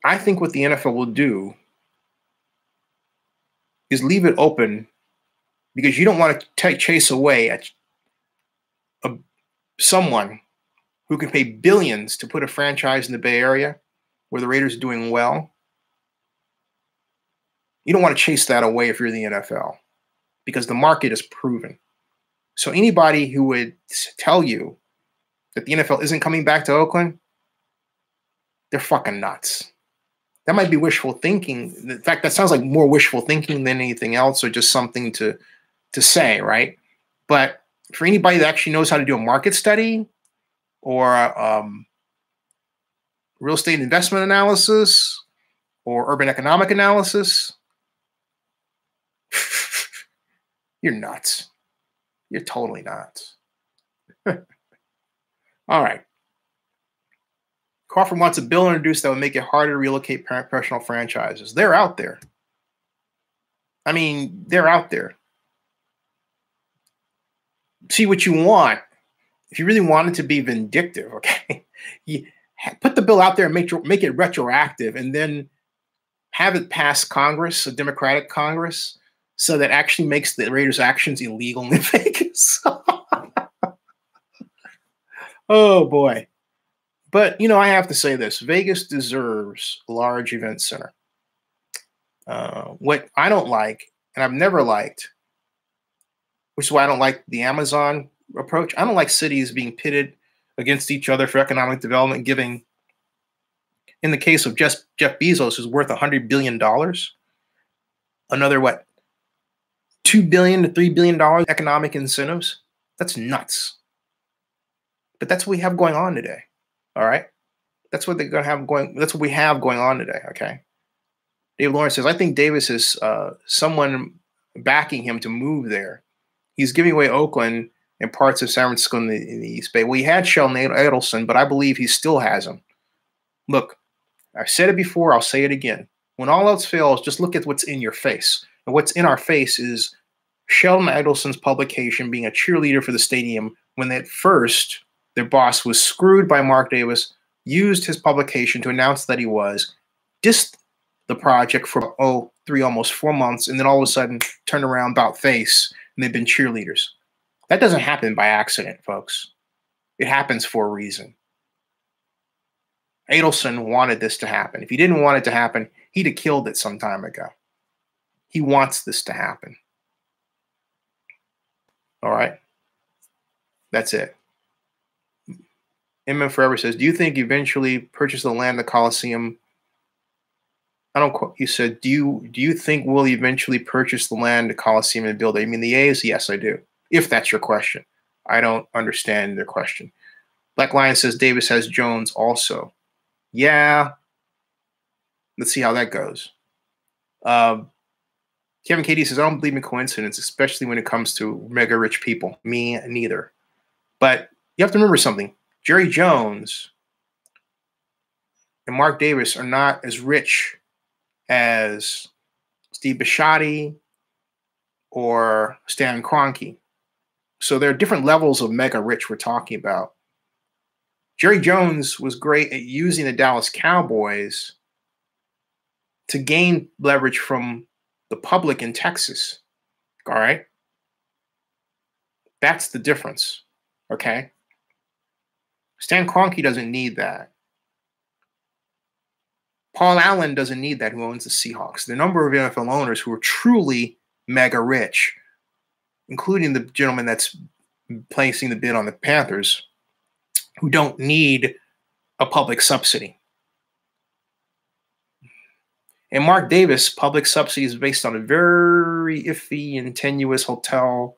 I think what the NFL will do is leave it open because you don't want to chase away someone who can pay billions to put a franchise in the Bay Area where the Raiders are doing well. You don't want to chase that away if you're the NFL because the market is proven. So anybody who would tell you that the NFL isn't coming back to Oakland, they're fucking nuts. That might be wishful thinking. In fact, that sounds like more wishful thinking than anything else, or just something to say, right? But for anybody that actually knows how to do a market study or real estate investment analysis or urban economic analysis, you're nuts. You're totally nuts. All right. Crawford wants a bill introduced that would make it harder to relocate professional franchises. They're out there. I mean, they're out there. See what you want. If you really wanted to be vindictive, okay, you put the bill out there and make it retroactive, and then have it pass Congress, a Democratic Congress, so that actually makes the Raiders' actions illegal in Vegas. Oh boy. But, I have to say this. Vegas deserves a large event center. What I don't like, and I've never liked, which is why I don't like the Amazon approach. I don't like cities being pitted against each other for economic development, giving, in the case of Jeff Bezos, who's worth $100 billion, another, what, $2 billion to $3 billion economic incentives? That's nuts. But that's what we have going on today. All right? That's what they're going to have going. That's what we have going on today. Okay. Dave Lawrence says, I think Davis is someone backing him to move there. He's giving away Oakland and parts of San Francisco in the East Bay. Well, he had Sheldon Adelson, but I believe he still has him. Look, I've said it before. I'll say it again. When all else fails, just look at what's in your face. And what's in our face is Sheldon Adelson's publication being a cheerleader for the stadium when at first their boss was screwed by Mark Davis, used his publication to announce that he was, dissed the project for, almost 4 months, and then all of a sudden turned around about face, and they've been cheerleaders. That doesn't happen by accident, folks. It happens for a reason. Adelson wanted this to happen. If he didn't want it to happen, he'd have killed it some time ago. He wants this to happen. All right? That's it. Inman Forever says, do you think eventually purchase the land, the Coliseum? I don't quote. You said, do you think we'll eventually purchase the land, the Coliseum, and build it? I mean, the A's? Yes, I do. If that's your question. I don't understand their question. Black Lion says, Davis has Jones also. Yeah. Let's see how that goes. Kevin KD says, I don't believe in coincidence, especially when it comes to mega rich people. Me neither. But you have to remember something. Jerry Jones and Mark Davis are not as rich as Steve Bisciotti or Stan Kroenke. So there are different levels of mega rich we're talking about. Jerry Jones was great at using the Dallas Cowboys to gain leverage from the public in Texas. All right? That's the difference. Okay? Stan Kroenke doesn't need that. Paul Allen doesn't need that, who owns the Seahawks. The number of NFL owners who are truly mega rich, including the gentleman that's placing the bid on the Panthers, who don't need a public subsidy. And Mark Davis, public subsidy is based on a very iffy and tenuous hotel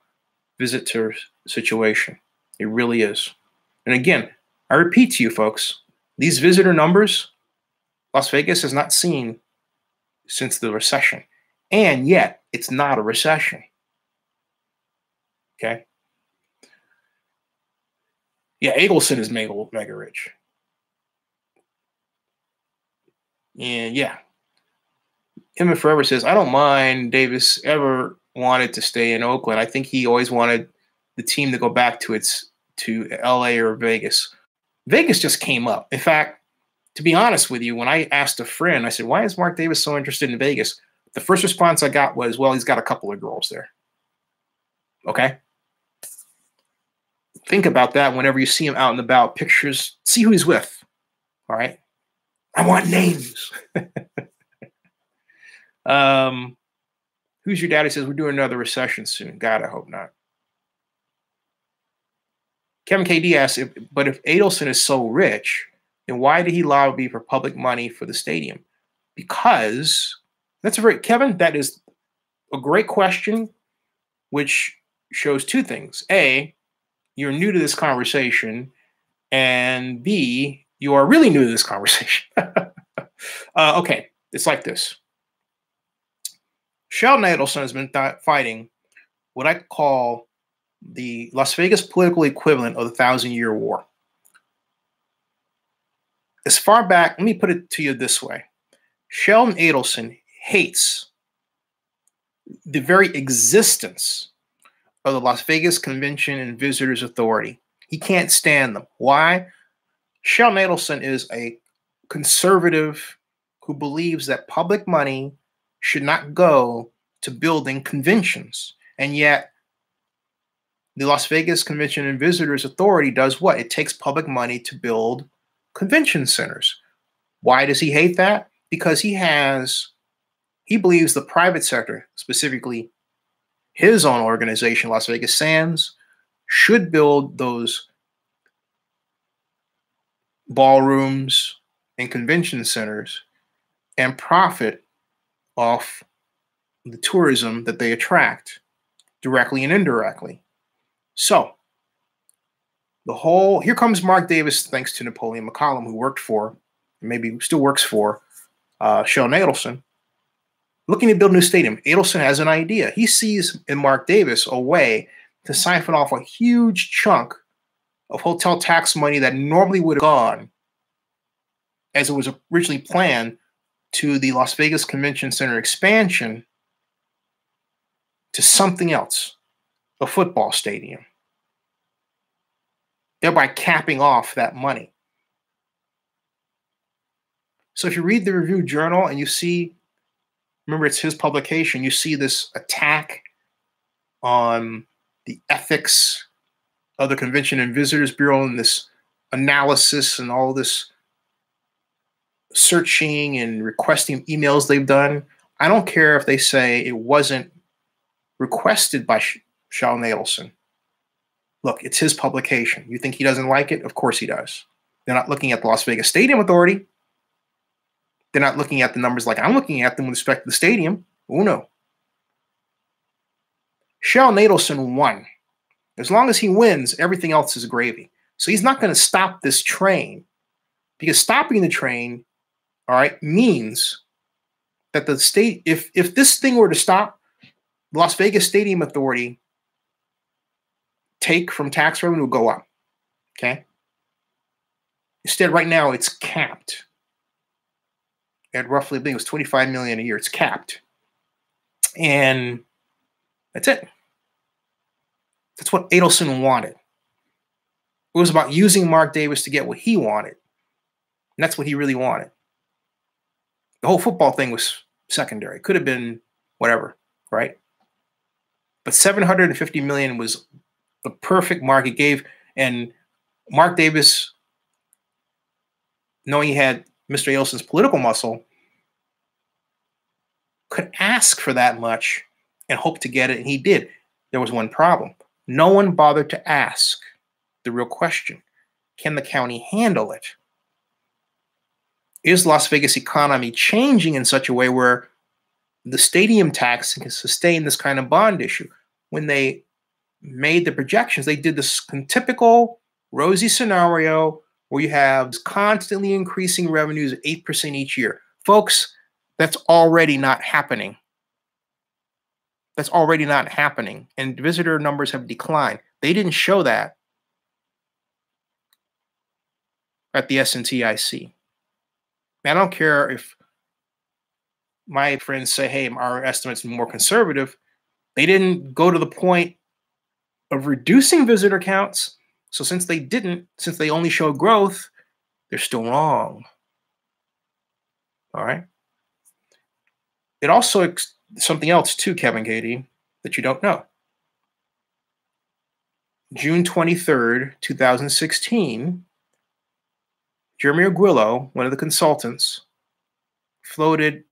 visitor situation. It really is. And again, I repeat to you folks, these visitor numbers, Las Vegas has not seen since the recession. And yet, it's not a recession. Okay? Yeah, Adelson is mega rich. And yeah. Him and Forever says, I don't mind Davis ever wanted to stay in Oakland. I think he always wanted the team to go back to LA or Vegas. Vegas just came up. In fact, to be honest with you, when I asked a friend, I said, why is Mark Davis so interested in Vegas? The first response I got was, well, he's got a couple of girls there. Okay? Think about that whenever you see him out and about, pictures, see who he's with. All right? I want names. Who's your daddy says we're doing another recession soon. God, I hope not. Kevin KD asks, but if Adelson is so rich, then why did he lobby for public money for the stadium? Because Kevin, that is a great question, which shows two things. A, you're new to this conversation, and B, you are really new to this conversation. Okay, it's like this. Sheldon Adelson has been fighting what I call the Las Vegas political equivalent of the 1,000-Year War. As far back, let me put it to you this way. Sheldon Adelson hates the very existence of the Las Vegas Convention and Visitors Authority. He can't stand them. Why? Sheldon Adelson is a conservative who believes that public money should not go to building conventions. And yet, the Las Vegas Convention and Visitors Authority does what? It takes public money to build convention centers. Why does he hate that? Because he believes the private sector, specifically his own organization, Las Vegas Sands, should build those ballrooms and convention centers and profit off the tourism that they attract directly and indirectly. So here comes Mark Davis, thanks to Napoleon McCollum, who worked for, maybe still works for, Sheldon Adelson, looking to build a new stadium. Adelson has an idea. He sees in Mark Davis a way to siphon off a huge chunk of hotel tax money that normally would have gone, as it was originally planned, to the Las Vegas Convention Center expansion, to something else, a football stadium, thereby capping off that money. So if you read the Review Journal and you see, remember it's his publication, you see this attack on the ethics of the Convention and Visitors Bureau and this analysis and all this searching and requesting emails they've done. I don't care if they say it wasn't requested by Sheldon Adelson. Look, it's his publication. You think he doesn't like it? Of course he does. They're not looking at the Las Vegas Stadium Authority. They're not looking at the numbers like I'm looking at them with respect to the stadium. Oh, no. Sheldon Adelson won. As long as he wins, everything else is gravy. So he's not going to stop this train, because stopping the train, all right, means that the state, if this thing were to stop, the Las Vegas Stadium Authority take from tax revenue will go up. Okay. Instead, right now it's capped at roughly, I think it was $25 million a year. It's capped, and that's it. That's what Adelson wanted. It was about using Mark Davis to get what he wanted, and that's what he really wanted. The whole football thing was secondary. Could have been whatever, right? But $750 million was the perfect mark it gave, and Mark Davis, knowing he had Mr. Adelson's political muscle, could ask for that much and hope to get it, and he did. There was one problem. No one bothered to ask the real question. Can the county handle it? Is Las Vegas economy changing in such a way where the stadium tax can sustain this kind of bond issue? When they made the projections, they did this typical rosy scenario where you have constantly increasing revenues at 8% each year. Folks, that's already not happening. That's already not happening. And visitor numbers have declined. They didn't show that at the SNTIC. I don't care if my friends say, hey, our estimates are more conservative. They didn't go to the point of reducing visitor counts. So since they only show growth, they're still wrong. All right. It also, something else too, Kevin Katie, that you don't know. June 23rd, 2016, Jeremy Aguilo, one of the consultants, floated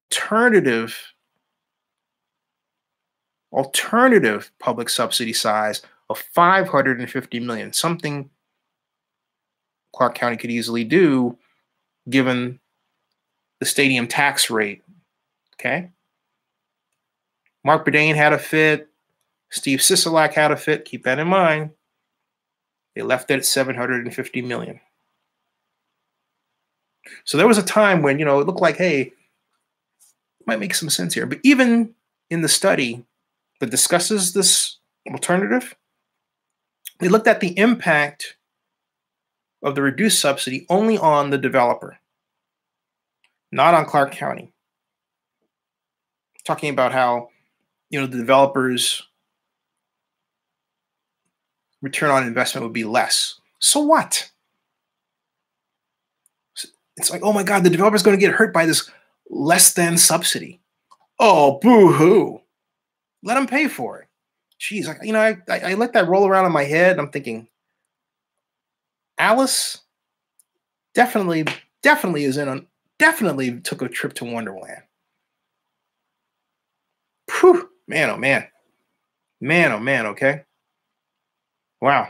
alternative public subsidy size of $550 million, something Clark County could easily do given the stadium tax rate. Okay. Mark Bourdain had a fit. Steve Sisolak had a fit. Keep that in mind. They left it at $750 million. So there was a time when, it looked like, hey, it might make some sense here. But even in the study that discusses this alternative, they looked at the impact of the reduced subsidy only on the developer, not on Clark County. Talking about how, the developers' return on investment would be less. So what? It's like, oh my God, the developer's going to get hurt by this less than subsidy. Oh, boo-hoo. Let them pay for it. Jeez, I let that roll around in my head. I'm thinking, Alice definitely took a trip to Wonderland. Whew, man, oh man. Man, oh man, okay. Wow.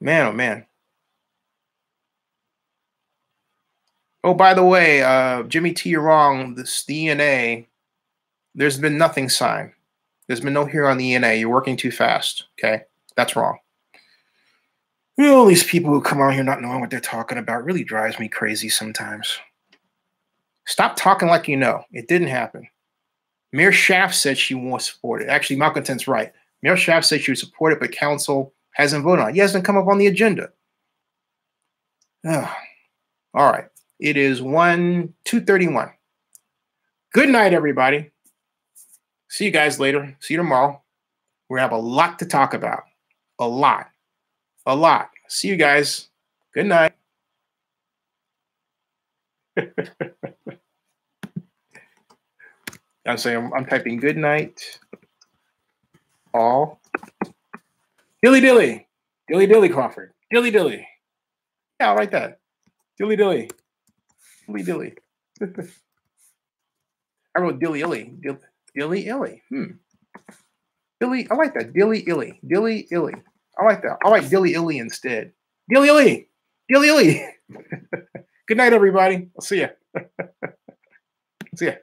Man, oh man. Oh, by the way, Jimmy T, you're wrong. This the ENA, there's been nothing signed. There's been no hearing on the ENA. You're working too fast. Okay, that's wrong. All these people who come on here not knowing what they're talking about really drives me crazy sometimes. Stop talking like you know. It didn't happen. Mayor Schaaf said she won't support it. Actually, Malcontent's right. Mayor Schaaf said she would support it, but council hasn't voted on it. It hasn't come up on the agenda. All right. It is 2:31. Good night, everybody. See you guys later. See you tomorrow. We have a lot to talk about. A lot. A lot. See you guys. Good night. I'm saying I'm typing good night. All. Dilly dilly. Dilly dilly, Crawford. Dilly dilly. Yeah, I'll write that. Dilly dilly. Dilly dilly. I wrote dilly illy. Dilly illy. Dilly, I like that. Dilly illy. Dilly illy. I like that. I like dilly illy instead. Dilly illy. Dilly illy. Good night, everybody. I'll see ya. See ya.